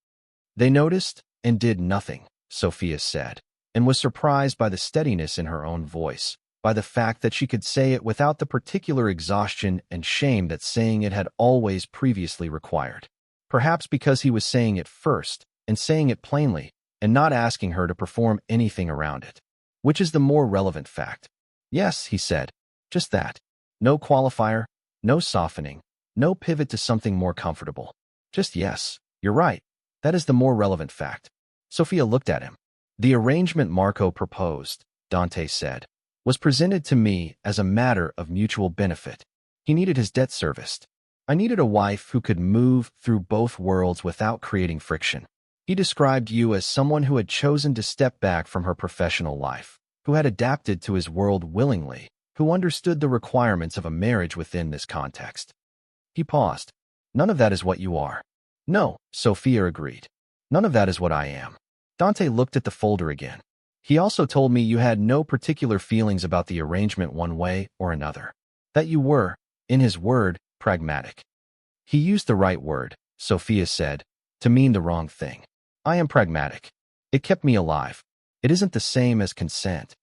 [SPEAKER 1] "They noticed and did nothing," Sofia said, and was surprised by the steadiness in her own voice, by the fact that she could say it without the particular exhaustion and shame that saying it had always previously required. Perhaps because he was saying it first, and saying it plainly, and not asking her to perform anything around it. Which is the more relevant fact? "Yes," he said. "Just that. No qualifier, no softening, no pivot to something more comfortable. Just yes, you're right. That is the more relevant fact." Sofia looked at him. "The arrangement Marco proposed," Dante said, "was presented to me as a matter of mutual benefit. He needed his debt serviced. I needed a wife who could move through both worlds without creating friction. He described you as someone who had chosen to step back from her professional life, who had adapted to his world willingly, who understood the requirements of a marriage within this context." He paused. "None of that is what you are." "No," Sofia agreed. "None of that is what I am." Dante looked at the folder again. "He also told me you had no particular feelings about the arrangement one way or another. That you were, in his word, pragmatic." "He used the right word," Sofia said, "to mean the wrong thing. I am pragmatic. It kept me alive. It isn't the same as consent."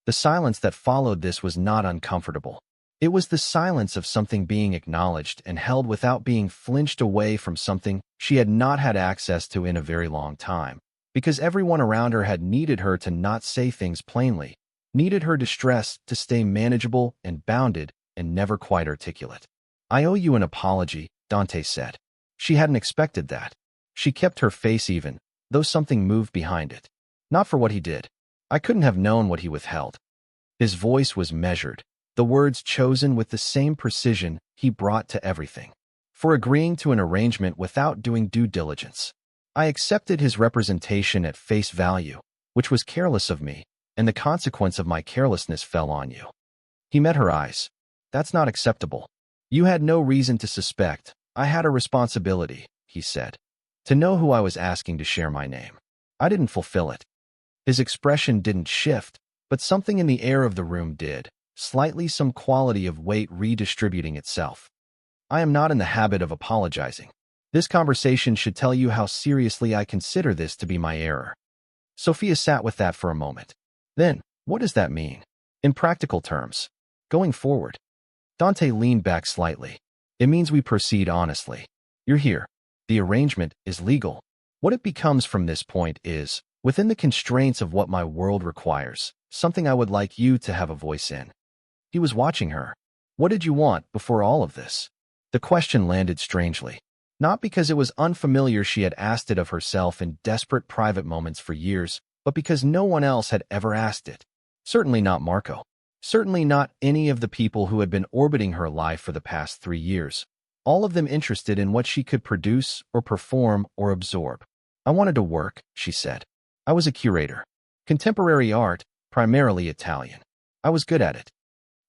[SPEAKER 1] The silence that followed this was not uncomfortable. It was the silence of something being acknowledged and held without being flinched away from something she had not had access to in a very long time, because everyone around her had needed her to not say things plainly, needed her distress to stay manageable and bounded and never quite articulate. "I owe you an apology," Dante said. She hadn't expected that. She kept her face even, though something moved behind it. "Not for what he did. I couldn't have known what he withheld." His voice was measured, the words chosen with the same precision he brought to everything. "For agreeing to an arrangement without doing due diligence. I accepted his representation at face value, which was careless of me, and the consequence of my carelessness fell on you." He met her eyes. "That's not acceptable. You had no reason to suspect. I had a responsibility," he said, "to know who I was asking to share my name. I didn't fulfill it." His expression didn't shift, but something in the air of the room did, slightly some quality of weight redistributing itself. "I am not in the habit of apologizing. This conversation should tell you how seriously I consider this to be my error." Sofia sat with that for a moment. "Then, what does that mean? In practical terms, going forward?" Dante leaned back slightly. "It means we proceed honestly. You're here. The arrangement is legal. What it becomes from this point is, within the constraints of what my world requires, something I would like you to have a voice in." He was watching her. "What did you want before all of this?" The question landed strangely. Not because it was unfamiliar, she had asked it of herself in desperate private moments for years, but because no one else had ever asked it. Certainly not Marco. Certainly not any of the people who had been orbiting her life for the past 3 years. all of them interested in what she could produce or perform or absorb. I wanted to work, she said. I was a curator. Contemporary art, primarily Italian. I was good at it.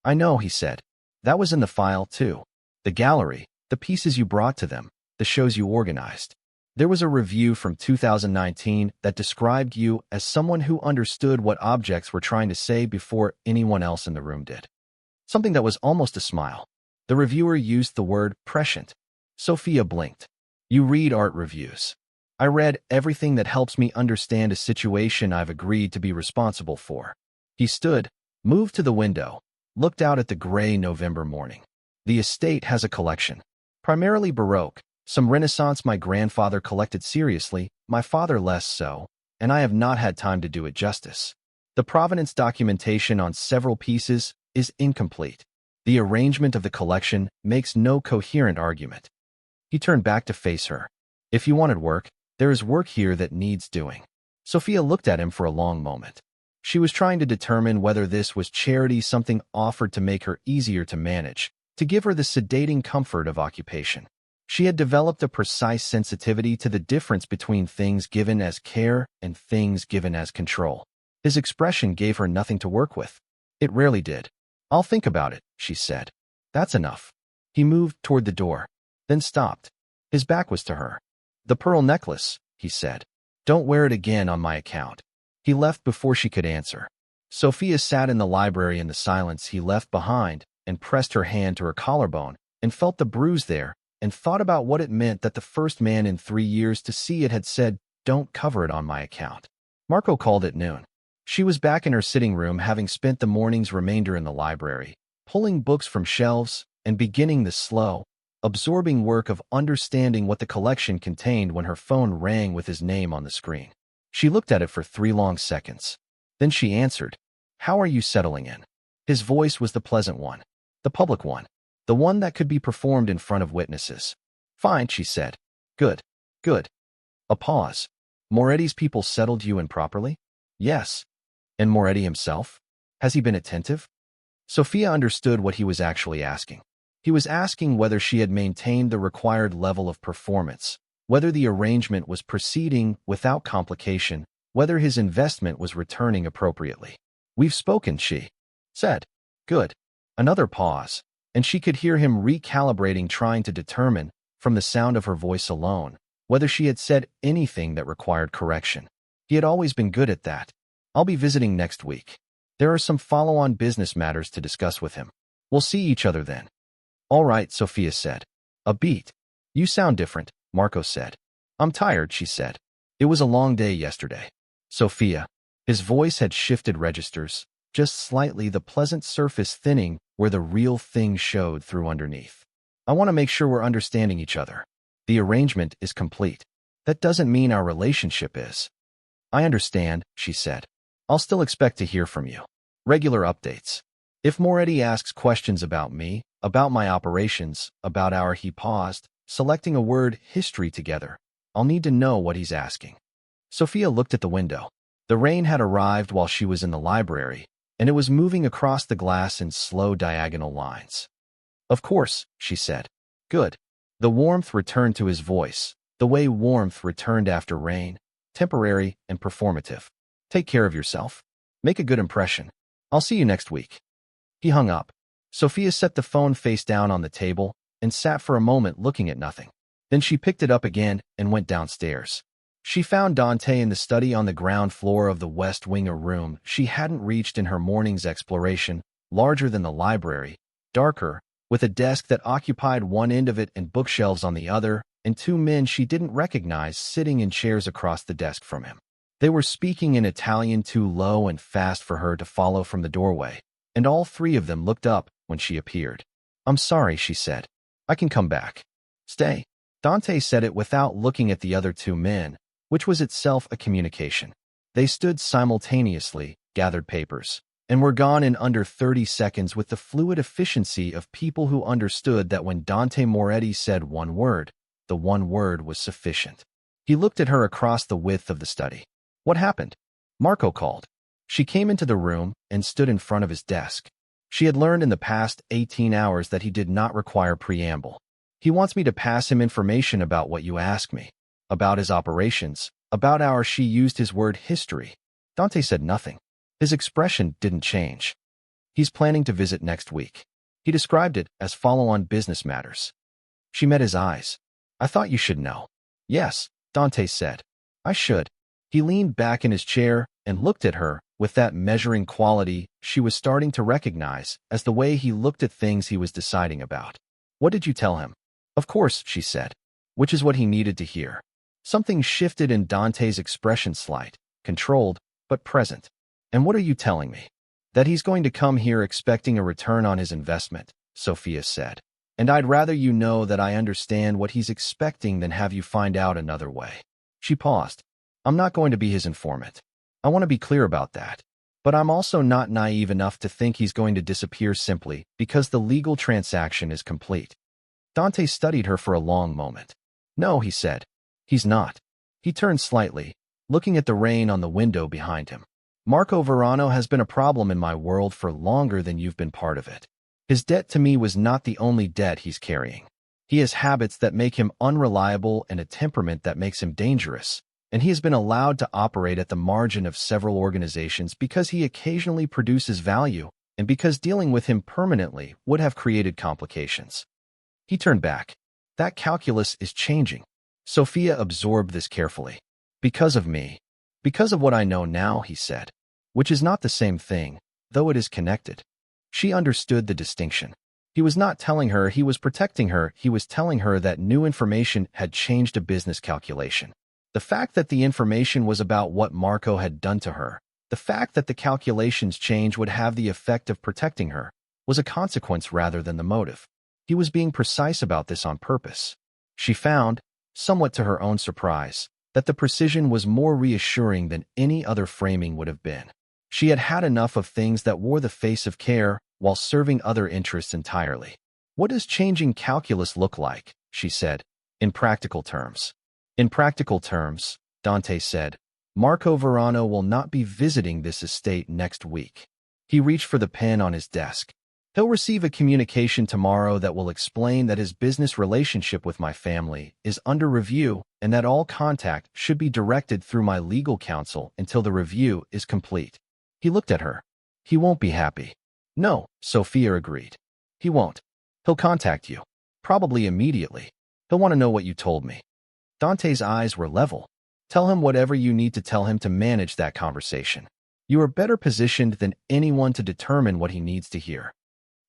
[SPEAKER 1] I know, he said. That was in the file, too. The gallery, the pieces you brought to them, the shows you organized. There was a review from 2019 that described you as someone who understood what objects were trying to say before anyone else in the room did. Something that was almost a smile. The reviewer used the word prescient. Sofia blinked. You read art reviews. I read everything that helps me understand a situation I've agreed to be responsible for. He stood, moved to the window, looked out at the gray November morning. The estate has a collection. Primarily Baroque, some Renaissance my grandfather collected seriously, my father less so, and I have not had time to do it justice. The provenance documentation on several pieces is incomplete. The arrangement of the collection makes no coherent argument. He turned back to face her. If you wanted work, there is work here that needs doing. Sofia looked at him for a long moment. She was trying to determine whether this was charity, something offered to make her easier to manage, to give her the sedating comfort of occupation. She had developed a precise sensitivity to the difference between things given as care and things given as control. His expression gave her nothing to work with. It rarely did. I'll think about it, she said. That's enough. He moved toward the door, then stopped. His back was to her. The pearl necklace, he said. Don't wear it again on my account. He left before she could answer. Sofia sat in the library in the silence he left behind and pressed her hand to her collarbone and felt the bruise there and thought about what it meant that the first man in 3 years to see it had said, "Don't cover it on my account." Marco called at noon. She was back in her sitting room, having spent the morning's remainder in the library, pulling books from shelves and beginning the slow, absorbing work of understanding what the collection contained when her phone rang with his name on the screen. She looked at it for 3 long seconds. Then she answered, "How are you settling in?" His voice was the pleasant one, the public one, the one that could be performed in front of witnesses. "Fine," she said. "Good. Good." A pause. "Moretti's people settled you in properly?" "Yes." "And Moretti himself? Has he been attentive?" Sofia understood what he was actually asking. He was asking whether she had maintained the required level of performance, whether the arrangement was proceeding without complication, whether his investment was returning appropriately. "We've spoken," she said. "Good." Another pause, and she could hear him recalibrating, trying to determine, from the sound of her voice alone, whether she had said anything that required correction. He had always been good at that. "I'll be visiting next week. There are some follow-on business matters to discuss with him. We'll see each other then." "All right," Sofia said. "A beat. You sound different," Marco said. "I'm tired," she said. "It was a long day yesterday." "Sofia." His voice had shifted registers, just slightly, the pleasant surface thinning where the real thing showed through underneath. "I want to make sure we're understanding each other. The arrangement is complete. That doesn't mean our relationship is." "I understand," she said. "I'll still expect to hear from you. Regular updates. If Moretti asks questions about me, about my operations, about our—" he paused, selecting a word, "history together. I'll need to know what he's asking." Sofia looked at the window. The rain had arrived while she was in the library, and it was moving across the glass in slow diagonal lines. "Of course," she said. "Good." The warmth returned to his voice, the way warmth returned after rain, temporary and performative. "Take care of yourself. Make a good impression. I'll see you next week." He hung up. Sofia set the phone face down on the table and sat for a moment looking at nothing. Then she picked it up again and went downstairs. She found Dante in the study on the ground floor of the West Wing, a room she hadn't reached in her morning's exploration, larger than the library, darker, with a desk that occupied one end of it and bookshelves on the other, and 2 men she didn't recognize sitting in chairs across the desk from him. They were speaking in Italian too low and fast for her to follow from the doorway, and all 3 of them looked up when she appeared. "I'm sorry," she said. "I can come back." "Stay." Dante said it without looking at the other 2 men, which was itself a communication. They stood simultaneously, gathered papers, and were gone in under 30 seconds with the fluid efficiency of people who understood that when Dante Moretti said one word, the one word was sufficient. He looked at her across the width of the study. "What happened?" Marco called. She came into the room and stood in front of his desk. She had learned in the past 18 hours that he did not require preamble. He wants me to pass him information about what you ask me, about his operations, about our she used his word history. Dante said nothing. His expression didn't change. He's planning to visit next week. He described it as follow-on business matters. She met his eyes. I thought you should know. Yes, Dante said. I should. He leaned back in his chair and looked at her with that measuring quality she was starting to recognize as the way he looked at things he was deciding about. What did you tell him? Of course, she said, which is what he needed to hear. Something shifted in Dante's expression, slight, controlled, but present. And what are you telling me? That he's going to come here expecting a return on his investment, Sofia said. And I'd rather you know that I understand what he's expecting than have you find out another way. She paused. I'm not going to be his informant. I want to be clear about that. But I'm also not naive enough to think he's going to disappear simply because the legal transaction is complete. Dante studied her for a long moment. No, he said. He's not. He turned slightly, looking at the rain on the window behind him. Marco Verano has been a problem in my world for longer than you've been part of it. His debt to me was not the only debt he's carrying. He has habits that make him unreliable and a temperament that makes him dangerous, and he has been allowed to operate at the margin of several organizations because he occasionally produces value and because dealing with him permanently would have created complications. He turned back. That calculus is changing. Sofia absorbed this carefully. Because of me. Because of what I know now, he said. Which is not the same thing, though it is connected. She understood the distinction. He was not telling her he was protecting her, he was telling her that new information had changed a business calculation. The fact that the information was about what Marco had done to her, the fact that the calculations change would have the effect of protecting her, was a consequence rather than the motive. He was being precise about this on purpose. She found, somewhat to her own surprise, that the precision was more reassuring than any other framing would have been. She had had enough of things that wore the face of care while serving other interests entirely. What does changing calculus look like? She said, in practical terms. In practical terms, Dante said, Marco Verano will not be visiting this estate next week. He reached for the pen on his desk. He'll receive a communication tomorrow that will explain that his business relationship with my family is under review and that all contact should be directed through my legal counsel until the review is complete. He looked at her. He won't be happy. No, Sofia agreed. He won't. He'll contact you. Probably immediately. He'll want to know what you told me. Dante's eyes were level. Tell him whatever you need to tell him to manage that conversation. You are better positioned than anyone to determine what he needs to hear.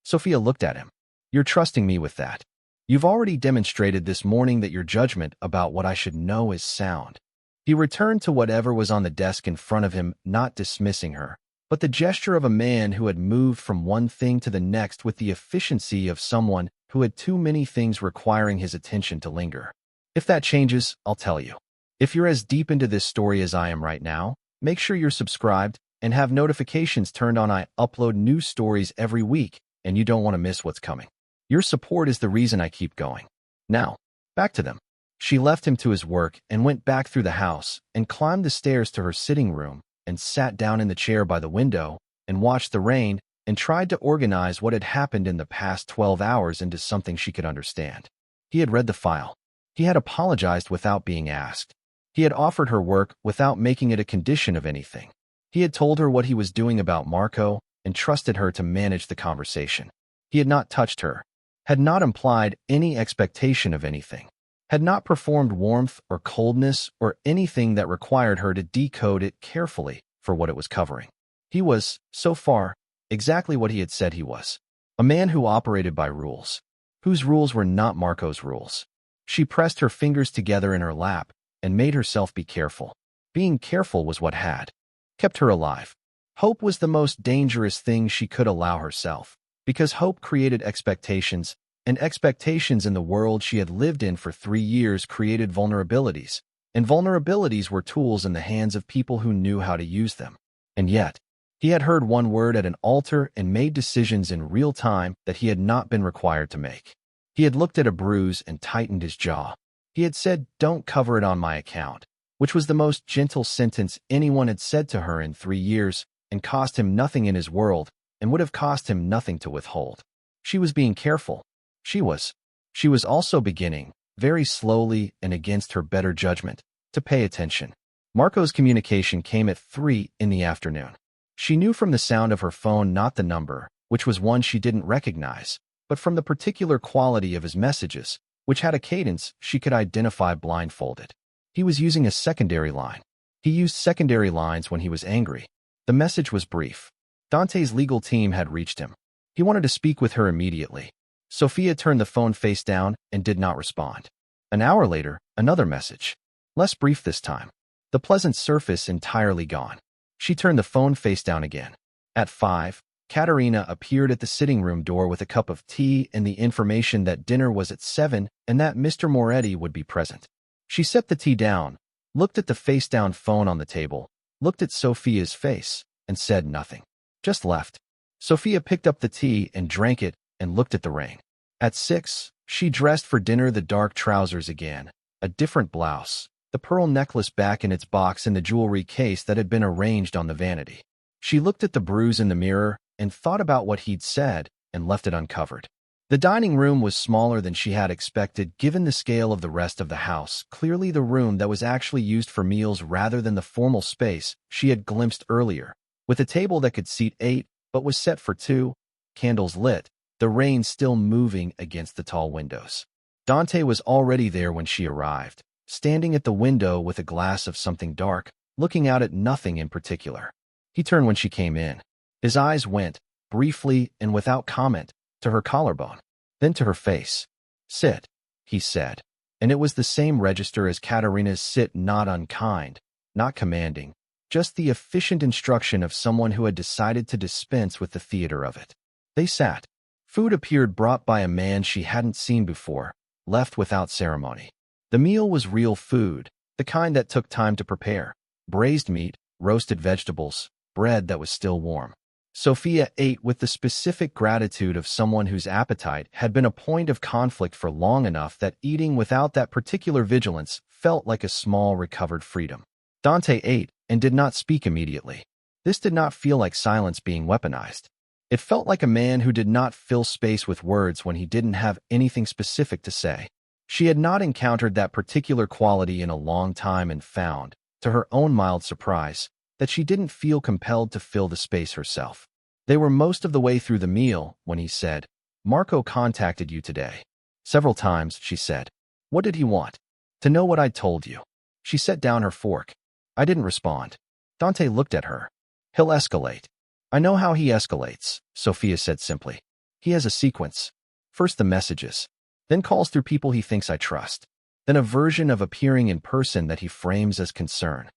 [SPEAKER 1] Sofia looked at him. You're trusting me with that. You've already demonstrated this morning that your judgment about what I should know is sound. He returned to whatever was on the desk in front of him, not dismissing her, but the gesture of a man who had moved from one thing to the next with the efficiency of someone who had too many things requiring his attention to linger. If that changes, I'll tell you. If you're as deep into this story as I am right now, make sure you're subscribed and have notifications turned on. I upload new stories every week, and you don't want to miss what's coming. Your support is the reason I keep going. Now, back to them. She left him to his work and went back through the house and climbed the stairs to her sitting room and sat down in the chair by the window and watched the rain and tried to organize what had happened in the past 12 hours into something she could understand. He had read the file. He had apologized without being asked. He had offered her work without making it a condition of anything. He had told her what he was doing about Marco and trusted her to manage the conversation. He had not touched her, had not implied any expectation of anything, had not performed warmth or coldness or anything that required her to decode it carefully for what it was covering. He was, so far, exactly what he had said he was. A man who operated by rules, whose rules were not Marco's rules. She pressed her fingers together in her lap and made herself be careful. Being careful was what had kept her alive. Hope was the most dangerous thing she could allow herself, because hope created expectations, and expectations in the world she had lived in for 3 years created vulnerabilities, and vulnerabilities were tools in the hands of people who knew how to use them. And yet, he had heard one word at an altar and made decisions in real time that he had not been required to make. He had looked at a bruise and tightened his jaw. He had said, "Don't cover it on my account," which was the most gentle sentence anyone had said to her in 3 years and cost him nothing in his world and would have cost him nothing to withhold. She was being careful. She was. She was also beginning, very slowly and against her better judgment, to pay attention. Marco's communication came at 3 in the afternoon. She knew from the sound of her phone not the number, which was one she didn't recognize, but from the particular quality of his messages, which had a cadence she could identify blindfolded. He was using a secondary line. He used secondary lines when he was angry. The message was brief. Dante's legal team had reached him. He wanted to speak with her immediately. Sofia turned the phone face down and did not respond. An hour later, another message. Less brief this time. The pleasant surface entirely gone. She turned the phone face down again. At 5, Katerina appeared at the sitting room door with a cup of tea and the information that dinner was at 7 and that Mr. Moretti would be present. She set the tea down, looked at the face-down phone on the table, looked at Sofia's face, and said nothing. Just left. Sofia picked up the tea and drank it and looked at the rain. At 6, she dressed for dinner, the dark trousers again, a different blouse, the pearl necklace back in its box in the jewelry case that had been arranged on the vanity. She looked at the bruise in the mirror and thought about what he'd said and left it uncovered. The dining room was smaller than she had expected given the scale of the rest of the house, clearly the room that was actually used for meals rather than the formal space she had glimpsed earlier, with a table that could seat 8 but was set for 2, candles lit, the rain still moving against the tall windows. Dante was already there when she arrived, standing at the window with a glass of something dark, looking out at nothing in particular. He turned when she came in. His eyes went, briefly and without comment, to her collarbone, then to her face. "Sit," he said, and it was the same register as Katerina's sit, not unkind, not commanding, just the efficient instruction of someone who had decided to dispense with the theater of it. They sat. Food appeared brought by a man she hadn't seen before, left without ceremony. The meal was real food, the kind that took time to prepare. Braised meat, roasted vegetables, bread that was still warm. Sofia ate with the specific gratitude of someone whose appetite had been a point of conflict for long enough that eating without that particular vigilance felt like a small recovered freedom. Dante ate and did not speak immediately. This did not feel like silence being weaponized. It felt like a man who did not fill space with words when he didn't have anything specific to say. She had not encountered that particular quality in a long time and found, to her own mild surprise, that she didn't feel compelled to fill the space herself. They were most of the way through the meal when he said, "Marco contacted you today." "Several times," she said. "What did he want?" "To know what I'd told you." She set down her fork. "I didn't respond." Dante looked at her. "He'll escalate." "I know how he escalates," Sofia said simply. "He has a sequence. First the messages, then calls through people he thinks I trust, then a version of appearing in person that he frames as concern."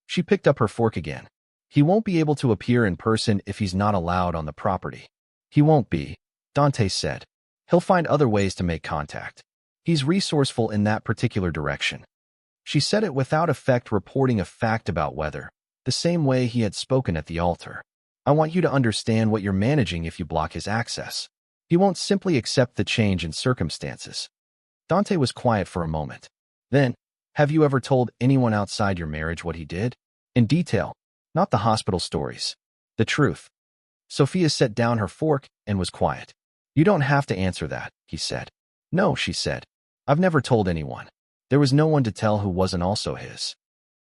[SPEAKER 1] She picked up her fork again. "He won't be able to appear in person if he's not allowed on the property." "He won't be," Dante said. "He'll find other ways to make contact. He's resourceful in that particular direction." She said it without effect, reporting a fact about weather, the same way he had spoken at the altar. "I want you to understand what you're managing if you block his access. He won't simply accept the change in circumstances." Dante was quiet for a moment. Then, "Have you ever told anyone outside your marriage what he did? In detail, not the hospital stories. The truth." Sofia set down her fork and was quiet. "You don't have to answer that," he said. "No," she said. "I've never told anyone. There was no one to tell who wasn't also his."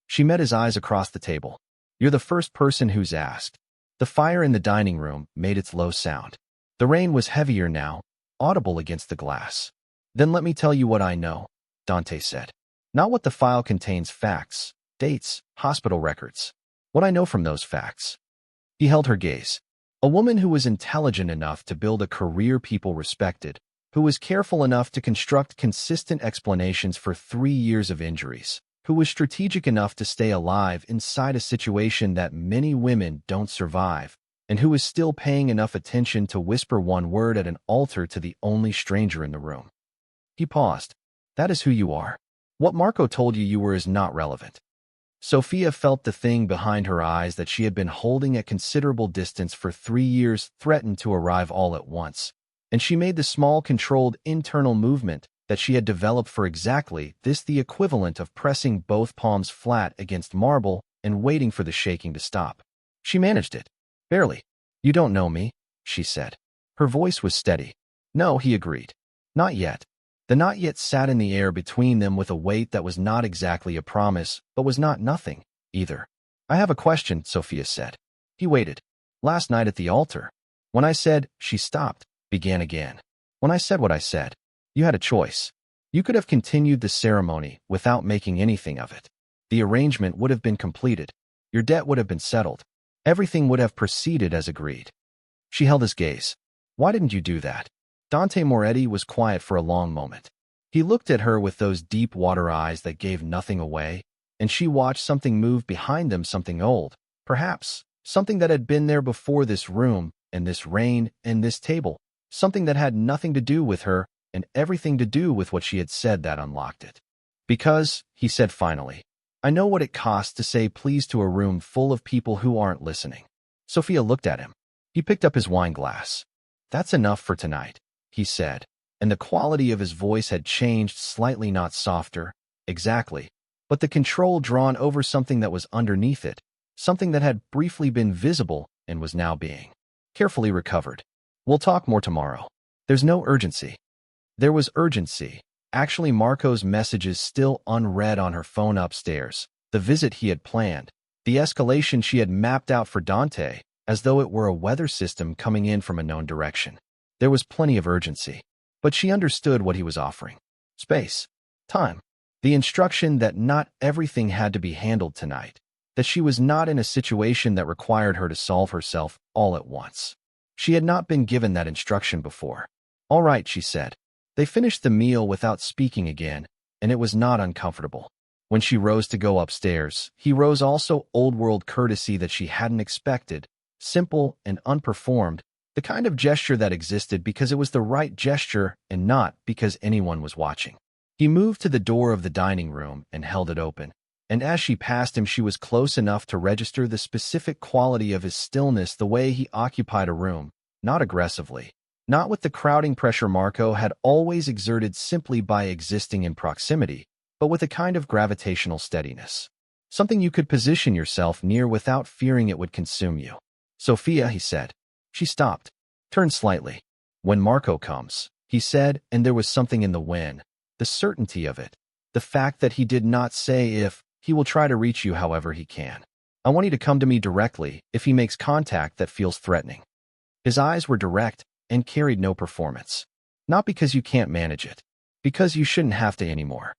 [SPEAKER 1] She met his eyes across the table. "You're the first person who's asked." The fire in the dining room made its low sound. The rain was heavier now, audible against the glass. "Then let me tell you what I know," Dante said. "Not what the file contains, facts, dates, hospital records. What I know from those facts." He held her gaze. A woman who was intelligent enough to build a career people respected, who was careful enough to construct consistent explanations for 3 years of injuries, who was strategic enough to stay alive inside a situation that many women don't survive, and who was still paying enough attention to whisper one word at an altar to the only stranger in the room. He paused. "That is who you are. What Marco told you were is not relevant." Sofia felt the thing behind her eyes that she had been holding at considerable distance for 3 years threatened to arrive all at once, and she made the small controlled internal movement that she had developed for exactly this, the equivalent of pressing both palms flat against marble and waiting for the shaking to stop. She managed it. "Barely. You don't know me," she said. Her voice was steady. "No," he agreed. "Not yet. The not yet sat in the air between them with a weight that was not exactly a promise, but was not nothing, either. I have a question, Sofia said. He waited. Last night at the altar. When I said, she stopped, began again. When I said what I said, you had a choice. You could have continued the ceremony without making anything of it. The arrangement would have been completed. Your debt would have been settled. Everything would have proceeded as agreed. She held his gaze. Why didn't you do that? Dante Moretti was quiet for a long moment. He looked at her with those deep water eyes that gave nothing away, and she watched something move behind them, something old, perhaps, something that had been there before this room, and this rain, and this table, something that had nothing to do with her, and everything to do with what she had said that unlocked it. Because, he said finally, I know what it costs to say please to a room full of people who aren't listening. Sofia looked at him. He picked up his wine glass. That's enough for tonight, he said, and the quality of his voice had changed slightly, not softer, exactly, but the control drawn over something that was underneath it, something that had briefly been visible and was now being carefully recovered. We'll talk more tomorrow. There's no urgency. There was urgency. Actually, Marco's messages still unread on her phone upstairs, the visit he had planned, the escalation she had mapped out for Dante, as though it were a weather system coming in from a known direction. There was plenty of urgency, but she understood what he was offering. Space. Time. The instruction that not everything had to be handled tonight, that she was not in a situation that required her to solve herself all at once. She had not been given that instruction before. All right, she said. They finished the meal without speaking again, and it was not uncomfortable. When she rose to go upstairs, he rose also, old-world courtesy that she hadn't expected, simple and unperformed, the kind of gesture that existed because it was the right gesture and not because anyone was watching. He moved to the door of the dining room and held it open, and as she passed him she was close enough to register the specific quality of his stillness, the way he occupied a room, not aggressively. Not with the crowding pressure Marco had always exerted simply by existing in proximity, but with a kind of gravitational steadiness. Something you could position yourself near without fearing it would consume you. Sofia, he said. She stopped, turned slightly. When Marco comes, he said, and there was something in the when, the certainty of it, the fact that he did not say if, he will try to reach you however he can. I want you to come to me directly if he makes contact that feels threatening. His eyes were direct, and carried no performance. Not because you can't manage it. Because you shouldn't have to anymore.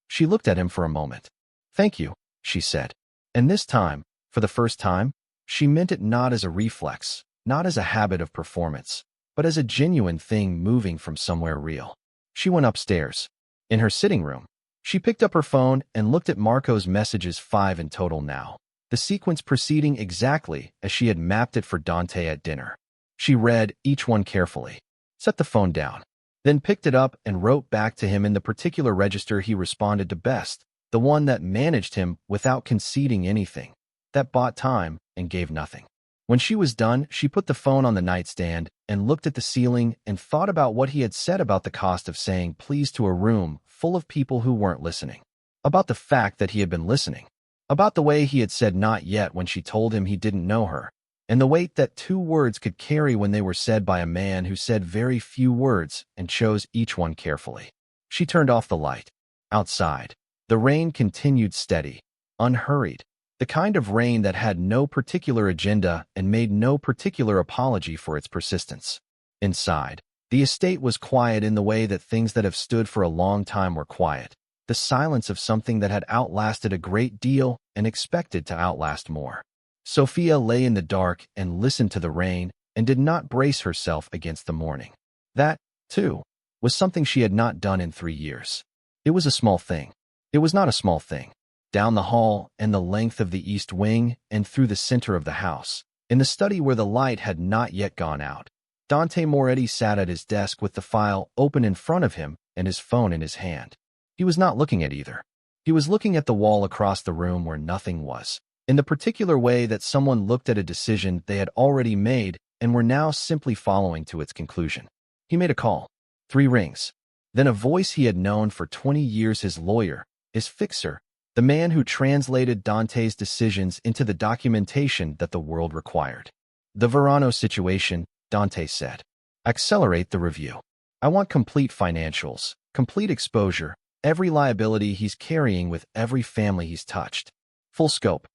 [SPEAKER 1] She looked at him for a moment. Thank you, she said. And this time, for the first time, she meant it not as a reflex, not as a habit of performance, but as a genuine thing moving from somewhere real. She went upstairs. In her sitting room, she picked up her phone and looked at Marco's messages, 5 in total now. The sequence proceeding exactly as she had mapped it for Dante at dinner. She read each one carefully, set the phone down, then picked it up and wrote back to him in the particular register he responded to best, the one that managed him without conceding anything, that bought time and gave nothing. When she was done, she put the phone on the nightstand and looked at the ceiling and thought about what he had said about the cost of saying please to a room full of people who weren't listening, about the fact that he had been listening, about the way he had said not yet when she told him he didn't know her, and the weight that 2 words could carry when they were said by a man who said very few words and chose each one carefully. She turned off the light. Outside, the rain continued steady, unhurried, the kind of rain that had no particular agenda and made no particular apology for its persistence. Inside, the estate was quiet in the way that things that have stood for a long time were quiet, the silence of something that had outlasted a great deal and expected to outlast more. Sofia lay in the dark and listened to the rain and did not brace herself against the morning. That, too, was something she had not done in 3 years. It was a small thing. It was not a small thing. Down the hall and the length of the east wing and through the center of the house, in the study where the light had not yet gone out, Dante Moretti sat at his desk with the file open in front of him and his phone in his hand. He was not looking at either. He was looking at the wall across the room where nothing was, in the particular way that someone looked at a decision they had already made and were now simply following to its conclusion. He made a call. 3 rings. Then a voice he had known for 20 years, his lawyer, his fixer, the man who translated Dante's decisions into the documentation that the world required. The Verano situation, Dante said. Accelerate the review. I want complete financials, Complete exposure, every liability he's carrying with every family he's touched. Full scope.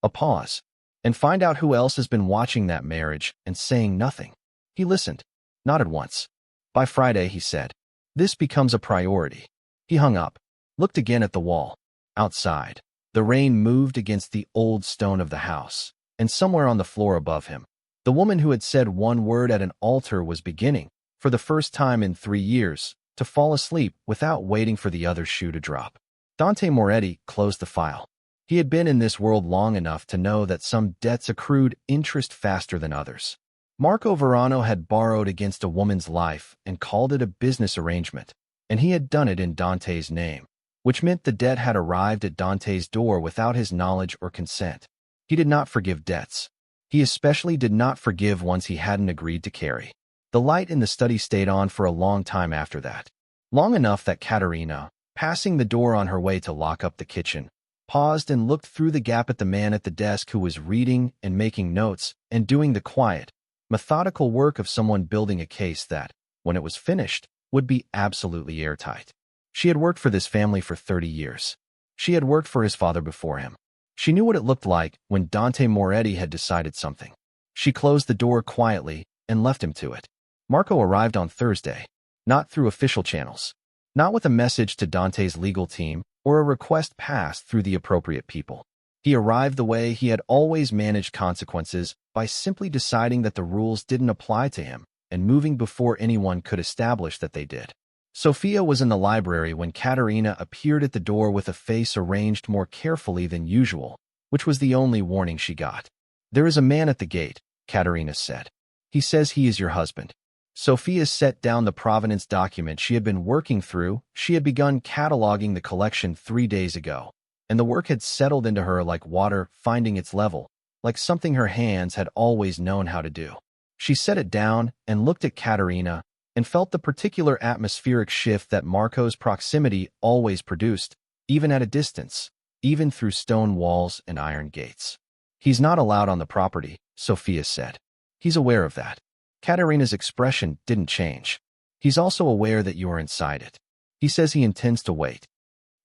[SPEAKER 1] A pause. And find out who else has been watching that marriage and saying nothing. He listened. Nodded once. By Friday, he said, this becomes a priority. He hung up. Looked again at the wall. Outside. The rain moved against the old stone of the house. And somewhere on the floor above him, the woman who had said one word at an altar was beginning, for the first time in 3 years, to fall asleep without waiting for the other shoe to drop. Dante Moretti closed the file. He had been in this world long enough to know that some debts accrued interest faster than others. Marco Verano had borrowed against a woman's life and called it a business arrangement, and he had done it in Dante's name, which meant the debt had arrived at Dante's door without his knowledge or consent. He did not forgive debts. He especially did not forgive ones he hadn't agreed to carry. The light in the study stayed on for a long time after that. Long enough that Katerina, passing the door on her way to lock up the kitchen, paused and looked through the gap at the man at the desk who was reading and making notes and doing the quiet, methodical work of someone building a case that, when it was finished, would be absolutely airtight. She had worked for this family for 30 years. She had worked for his father before him. She knew what it looked like when Dante Moretti had decided something. She closed the door quietly and left him to it. Marco arrived on Thursday, not through official channels, not with a message to Dante's legal team or a request passed through the appropriate people. He arrived the way he had always managed consequences, by simply deciding that the rules didn't apply to him and moving before anyone could establish that they did. Sofia was in the library when Katerina appeared at the door with a face arranged more carefully than usual, which was the only warning she got. There is a man at the gate, Katerina said. He says he is your husband. Sofia set down the provenance document she had been working through. She had begun cataloging the collection 3 days ago, and the work had settled into her like water finding its level, like something her hands had always known how to do. She set it down and looked at Katerina and felt the particular atmospheric shift that Marco's proximity always produced, even at a distance, even through stone walls and iron gates. He's not allowed on the property, Sofia said. He's aware of that. Katerina's expression didn't change. He's also aware that you are inside it. He says he intends to wait.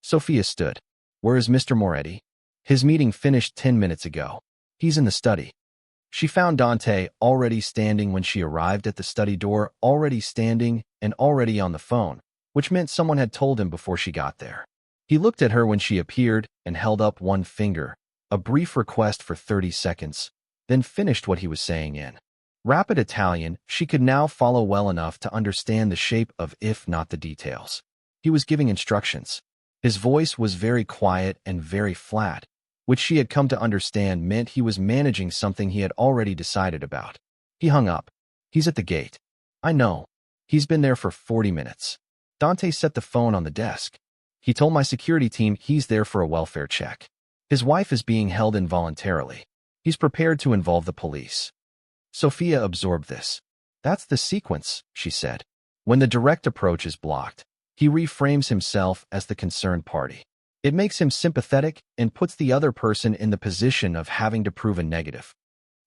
[SPEAKER 1] Sofia stood. Where is Mr. Moretti? His meeting finished 10 minutes ago. He's in the study. She found Dante already standing when she arrived at the study door, already standing and already on the phone, which meant someone had told him before she got there. He looked at her when she appeared and held up one finger, a brief request for 30 seconds, then finished what he was saying in rapid Italian. She could now follow well enough to understand the shape of, if not the details. He was giving instructions. His voice was very quiet and very flat, which she had come to understand meant he was managing something he had already decided about. He hung up. He's at the gate. I know. He's been there for 40 minutes. Dante set the phone on the desk. He told my security team he's there for a welfare check. His wife is being held involuntarily. He's prepared to involve the police. Sofia absorbed this. That's the sequence, she said. When the direct approach is blocked, he reframes himself as the concerned party. It makes him sympathetic and puts the other person in the position of having to prove a negative.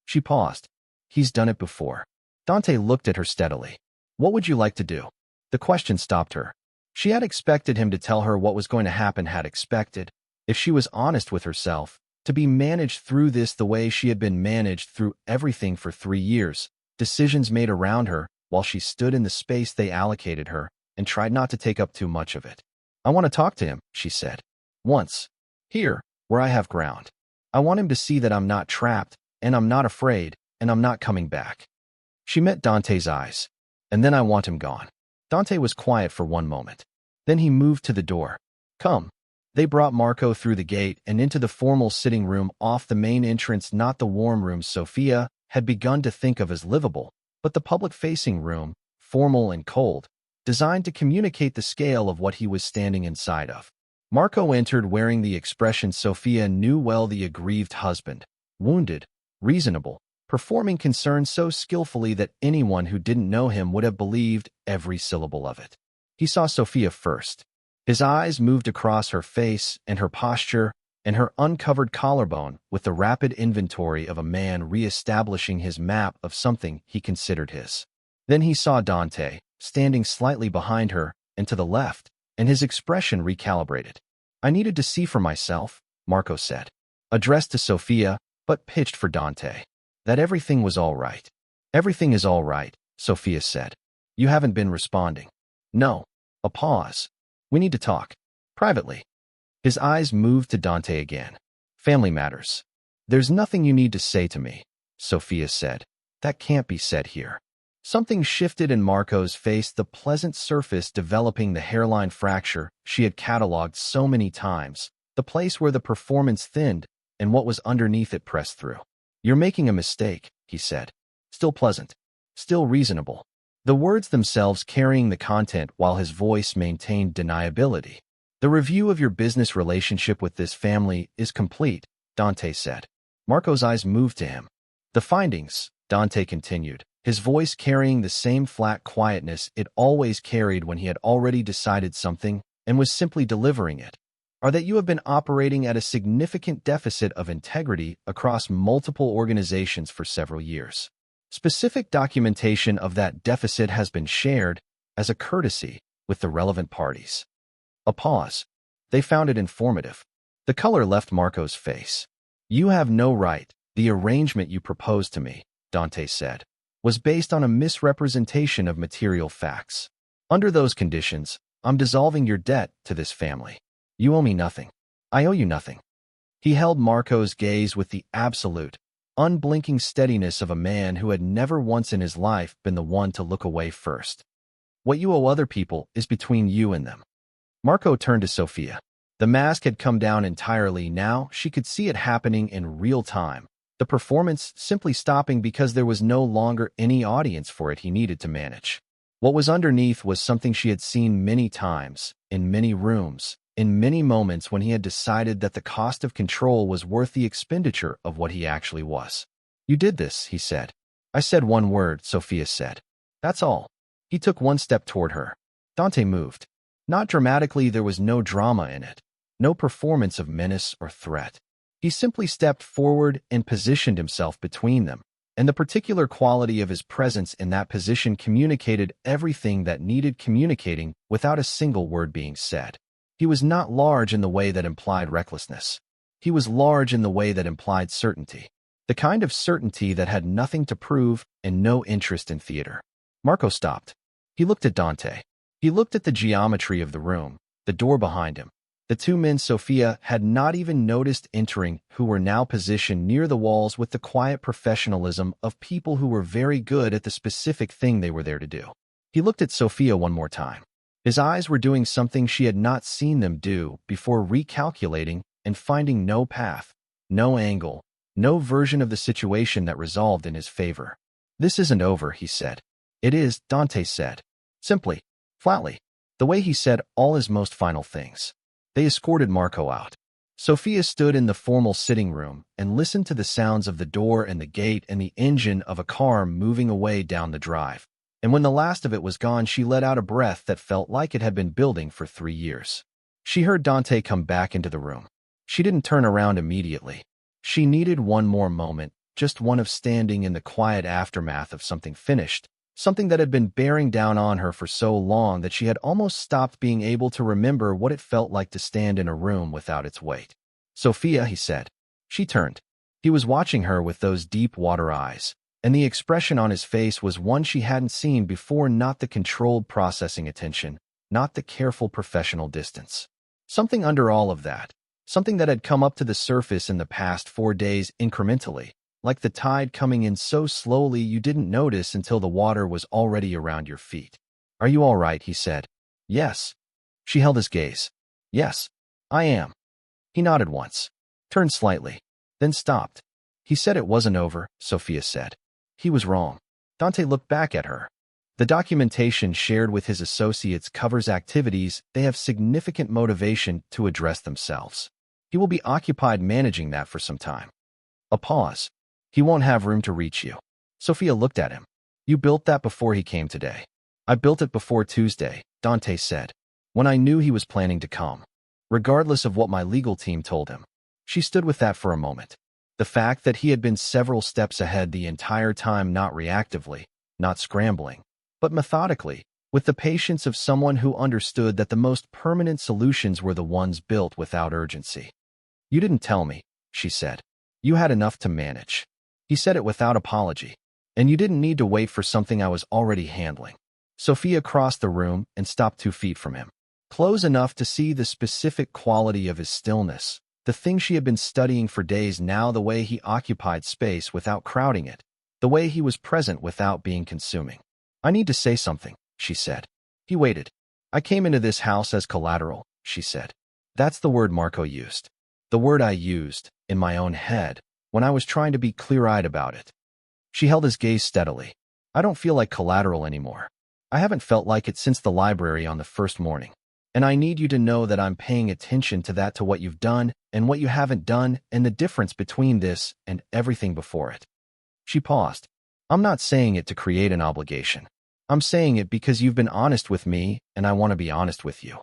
[SPEAKER 1] She paused. He's done it before. Dante looked at her steadily. What would you like to do? The question stopped her. She had expected him to tell her what was going to happen, had expected, if she was honest with herself, to be managed through this the way she had been managed through everything for 3 years, decisions made around her while she stood in the space they allocated her and tried not to take up too much of it. I want to talk to him, she said. Once. Here, where I have ground. I want him to see that I'm not trapped, and I'm not afraid, and I'm not coming back. She met Dante's eyes. And then I want him gone. Dante was quiet for one moment. Then he moved to the door. Come. They brought Marco through the gate and into the formal sitting room off the main entrance, not the warm room Sofia had begun to think of as livable, but the public-facing room, formal and cold, designed to communicate the scale of what he was standing inside of. Marco entered wearing the expression Sofia knew well, the aggrieved husband, wounded, reasonable, performing concern so skillfully that anyone who didn't know him would have believed every syllable of it. He saw Sofia first. His eyes moved across her face and her posture and her uncovered collarbone with the rapid inventory of a man re-establishing his map of something he considered his. Then he saw Dante, standing slightly behind her, and to the left, and his expression recalibrated. I needed to see for myself, Marco said, addressed to Sofia, but pitched for Dante. That everything was all right. Everything is all right, Sofia said. You haven't been responding. No. A pause. We need to talk. Privately. His eyes moved to Dante again. Family matters. There's nothing you need to say to me, Sofia said. That can't be said here. Something shifted in Marco's face, the pleasant surface developing the hairline fracture she had cataloged so many times, the place where the performance thinned and what was underneath it pressed through. You're making a mistake, he said. Still pleasant. Still reasonable. The words themselves carrying the content while his voice maintained deniability. The review of your business relationship with this family is complete, Dante said. Marco's eyes moved to him. The findings, Dante continued, his voice carrying the same flat quietness it always carried when he had already decided something and was simply delivering it, are that you have been operating at a significant deficit of integrity across multiple organizations for several years. Specific documentation of that deficit has been shared, as a courtesy, with the relevant parties. A pause. They found it informative. The color left Marco's face. You have no right. The arrangement you proposed to me, Dante said, was based on a misrepresentation of material facts. Under those conditions, I'm dissolving your debt to this family. You owe me nothing. I owe you nothing. He held Marco's gaze with the absolute, unblinking steadiness of a man who had never once in his life been the one to look away first. What you owe other people is between you and them. Marco turned to Sofia. The mask had come down entirely now. She could see it happening in real time. The performance simply stopping because there was no longer any audience for it he needed to manage. What was underneath was something she had seen many times, in many rooms, in many moments when he had decided that the cost of control was worth the expenditure of what he actually was. You did this, he said. I said one word, Sofia said. That's all. He took one step toward her. Dante moved. Not dramatically, there was no drama in it. No performance of menace or threat. He simply stepped forward and positioned himself between them, and the particular quality of his presence in that position communicated everything that needed communicating without a single word being said. He was not large in the way that implied recklessness. He was large in the way that implied certainty. The kind of certainty that had nothing to prove and no interest in theater. Marco stopped. He looked at Dante. He looked at the geometry of the room, the door behind him. The two men Sofia had not even noticed entering, who were now positioned near the walls with the quiet professionalism of people who were very good at the specific thing they were there to do. He looked at Sofia one more time. His eyes were doing something she had not seen them do before, recalculating and finding no path, no angle, no version of the situation that resolved in his favor. This isn't over, he said. It is, Dante said. Simply, flatly, the way he said all his most final things. They escorted Marco out. Sofia stood in the formal sitting room and listened to the sounds of the door and the gate and the engine of a car moving away down the drive. And when the last of it was gone, she let out a breath that felt like it had been building for 3 years. She heard Dante come back into the room. She didn't turn around immediately. She needed one more moment, just one of standing in the quiet aftermath of something finished, something that had been bearing down on her for so long that she had almost stopped being able to remember what it felt like to stand in a room without its weight. Sofia, he said. She turned. He was watching her with those deep water eyes, and the expression on his face was one she hadn't seen before, not the controlled processing attention, not the careful professional distance. Something under all of that, something that had come up to the surface in the past 4 days incrementally, like the tide coming in so slowly you didn't notice until the water was already around your feet. Are you all right? He said. Yes. She held his gaze. Yes, I am. He nodded once, turned slightly, then stopped. He said it wasn't over, Sofia said. He was wrong. Dante looked back at her. The documentation shared with his associates covers activities they have significant motivation to address themselves. He will be occupied managing that for some time. A pause. He won't have room to reach you. Sofia looked at him. You built that before he came today. I built it before Tuesday, Dante said, when I knew he was planning to come, regardless of what my legal team told him. She stood with that for a moment. The fact that he had been several steps ahead the entire time, not reactively, not scrambling, but methodically, with the patience of someone who understood that the most permanent solutions were the ones built without urgency. "You didn't tell me," she said. "You had enough to manage." He said it without apology. "And you didn't need to wait for something I was already handling." Sofia crossed the room and stopped 2 feet from him, close enough to see the specific quality of his stillness, the thing she had been studying for days now, the way he occupied space without crowding it, the way he was present without being consuming. "I need to say something," she said. He waited. "I came into this house as collateral," she said. "That's the word Marco used. The word I used, in my own head, when I was trying to be clear-eyed about it." She held his gaze steadily. "I don't feel like collateral anymore. I haven't felt like it since the library on the first morning. And I need you to know that I'm paying attention to that, to what you've done and what you haven't done, and the difference between this and everything before it." She paused. "I'm not saying it to create an obligation. I'm saying it because you've been honest with me, and I want to be honest with you."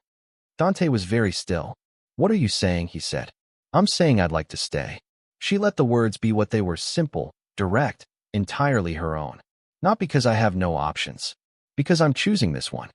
[SPEAKER 1] Dante was very still. "What are you saying?" he said. "I'm saying I'd like to stay." She let the words be what they were: simple, direct, entirely her own. "Not because I have no options. Because I'm choosing this one."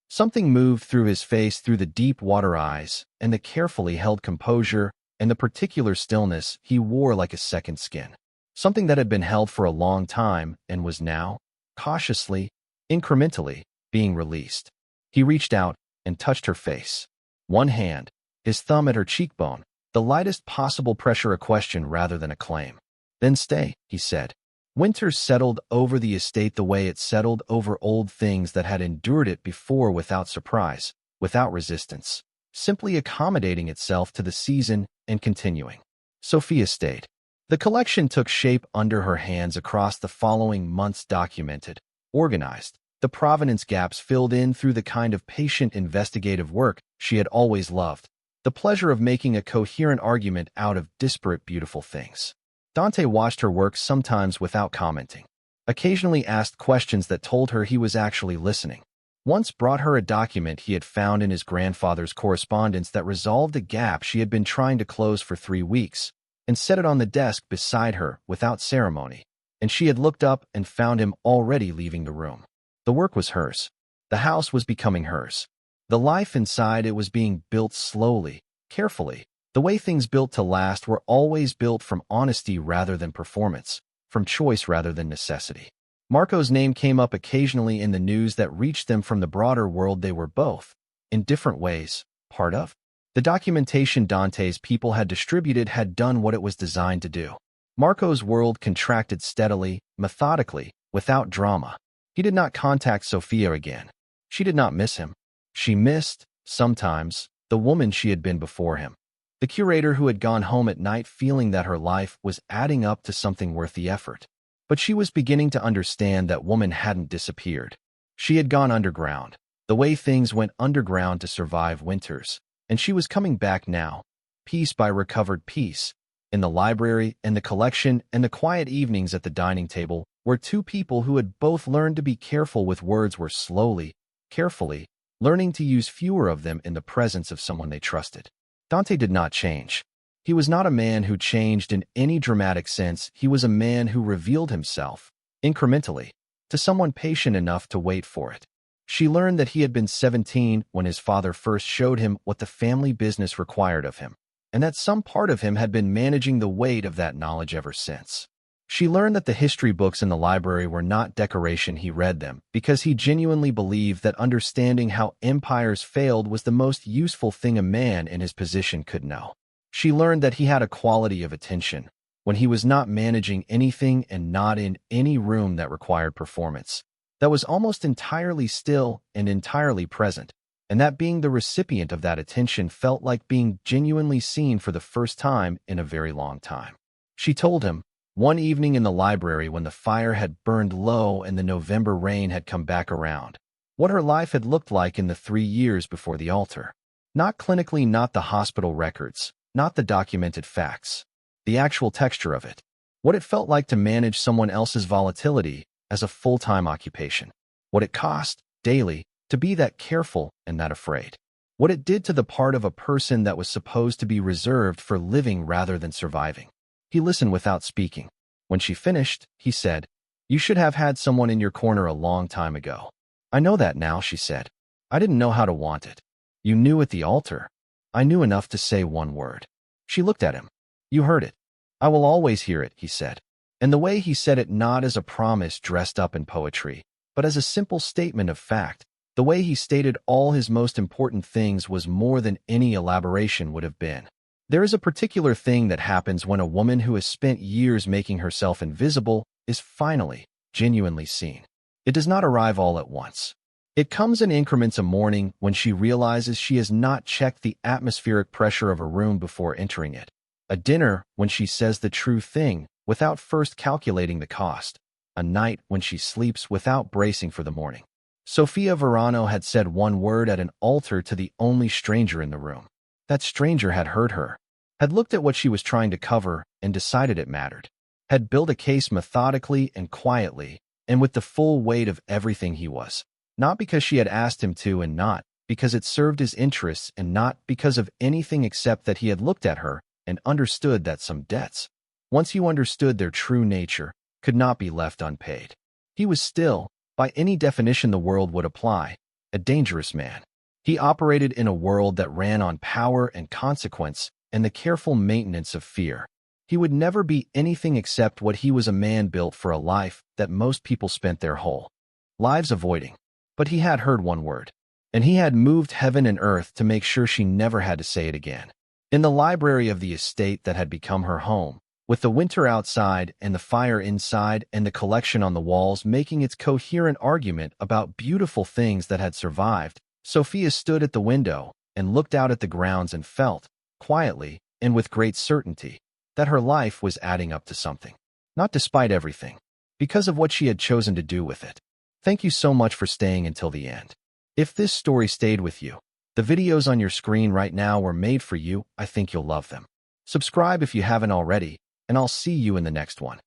[SPEAKER 1] Something moved through his face, through the deep water eyes, and the carefully held composure, and the particular stillness he wore like a second skin. Something that had been held for a long time and was now, cautiously, incrementally, being released. He reached out and touched her face. One hand, his thumb at her cheekbone, the lightest possible pressure, a question rather than a claim. "Then stay," he said. Winter settled over the estate the way it settled over old things that had endured it before, without surprise, without resistance, simply accommodating itself to the season and continuing. Sofia stayed. The collection took shape under her hands across the following months, documented, organized, the provenance gaps filled in through the kind of patient investigative work she had always loved, the pleasure of making a coherent argument out of disparate beautiful things. Dante watched her work, sometimes without commenting, occasionally asked questions that told her he was actually listening. Once brought her a document he had found in his grandfather's correspondence that resolved a gap she had been trying to close for 3 weeks, and set it on the desk beside her without ceremony, and she had looked up and found him already leaving the room. The work was hers. The house was becoming hers. The life inside it was being built slowly, carefully. The way things built to last were always built from honesty rather than performance, from choice rather than necessity. Marco's name came up occasionally in the news that reached them from the broader world they were both, in different ways, part of. The documentation Dante's people had distributed had done what it was designed to do. Marco's world contracted steadily, methodically, without drama. He did not contact Sofia again. She did not miss him. She missed, sometimes, the woman she had been before him. The curator who had gone home at night feeling that her life was adding up to something worth the effort. But she was beginning to understand that woman hadn't disappeared. She had gone underground, the way things went underground to survive winters, and she was coming back now, piece by recovered piece, in the library and the collection and the quiet evenings at the dining table, where two people who had both learned to be careful with words were slowly, carefully, learning to use fewer of them in the presence of someone they trusted. Dante did not change. He was not a man who changed in any dramatic sense. He was a man who revealed himself, incrementally, to someone patient enough to wait for it. She learned that he had been 17 when his father first showed him what the family business required of him, and that some part of him had been managing the weight of that knowledge ever since. She learned that the history books in the library were not decoration. He read them because he genuinely believed that understanding how empires failed was the most useful thing a man in his position could know. She learned that he had a quality of attention when he was not managing anything and not in any room that required performance, that was almost entirely still and entirely present, and that being the recipient of that attention felt like being genuinely seen for the first time in a very long time. She told him, one evening in the library when the fire had burned low and the November rain had come back around, what her life had looked like in the 3 years before the altar. Not clinically, not the hospital records, not the documented facts, the actual texture of it. What it felt like to manage someone else's volatility as a full-time occupation. What it cost, daily, to be that careful and that afraid. What it did to the part of a person that was supposed to be reserved for living rather than surviving. He listened without speaking. When she finished, he said, "You should have had someone in your corner a long time ago." I know that now, she said. I didn't know how to want it. You knew at the altar. I knew enough to say one word. She looked at him. You heard it. I will always hear it, he said. And the way he said it, not as a promise dressed up in poetry, but as a simple statement of fact, the way he stated all his most important things was more than any elaboration would have been. There is a particular thing that happens when a woman who has spent years making herself invisible is finally, genuinely seen. It does not arrive all at once. It comes in increments. A morning when she realizes she has not checked the atmospheric pressure of a room before entering it. A dinner when she says the true thing without first calculating the cost. A night when she sleeps without bracing for the morning. Sofia Verano had said one word at an altar to the only stranger in the room. That stranger had heard her, had looked at what she was trying to cover and decided it mattered, had built a case methodically and quietly and with the full weight of everything he was. Not because she had asked him to, and not because it served his interests, and not because of anything except that he had looked at her and understood that some debts, once you understood their true nature, could not be left unpaid. He was still, by any definition the world would apply, a dangerous man. He operated in a world that ran on power and consequence and the careful maintenance of fear. He would never be anything except what he was, a man built for a life that most people spent their whole lives avoiding. But he had heard one word, and he had moved heaven and earth to make sure she never had to say it again. In the library of the estate that had become her home, with the winter outside and the fire inside and the collection on the walls making its coherent argument about beautiful things that had survived, Sofia stood at the window and looked out at the grounds and felt, quietly and with great certainty, that her life was adding up to something. Not despite everything, because of what she had chosen to do with it. Thank you so much for staying until the end. If this story stayed with you, the videos on your screen right now were made for you. I think you'll love them. Subscribe if you haven't already, and I'll see you in the next one.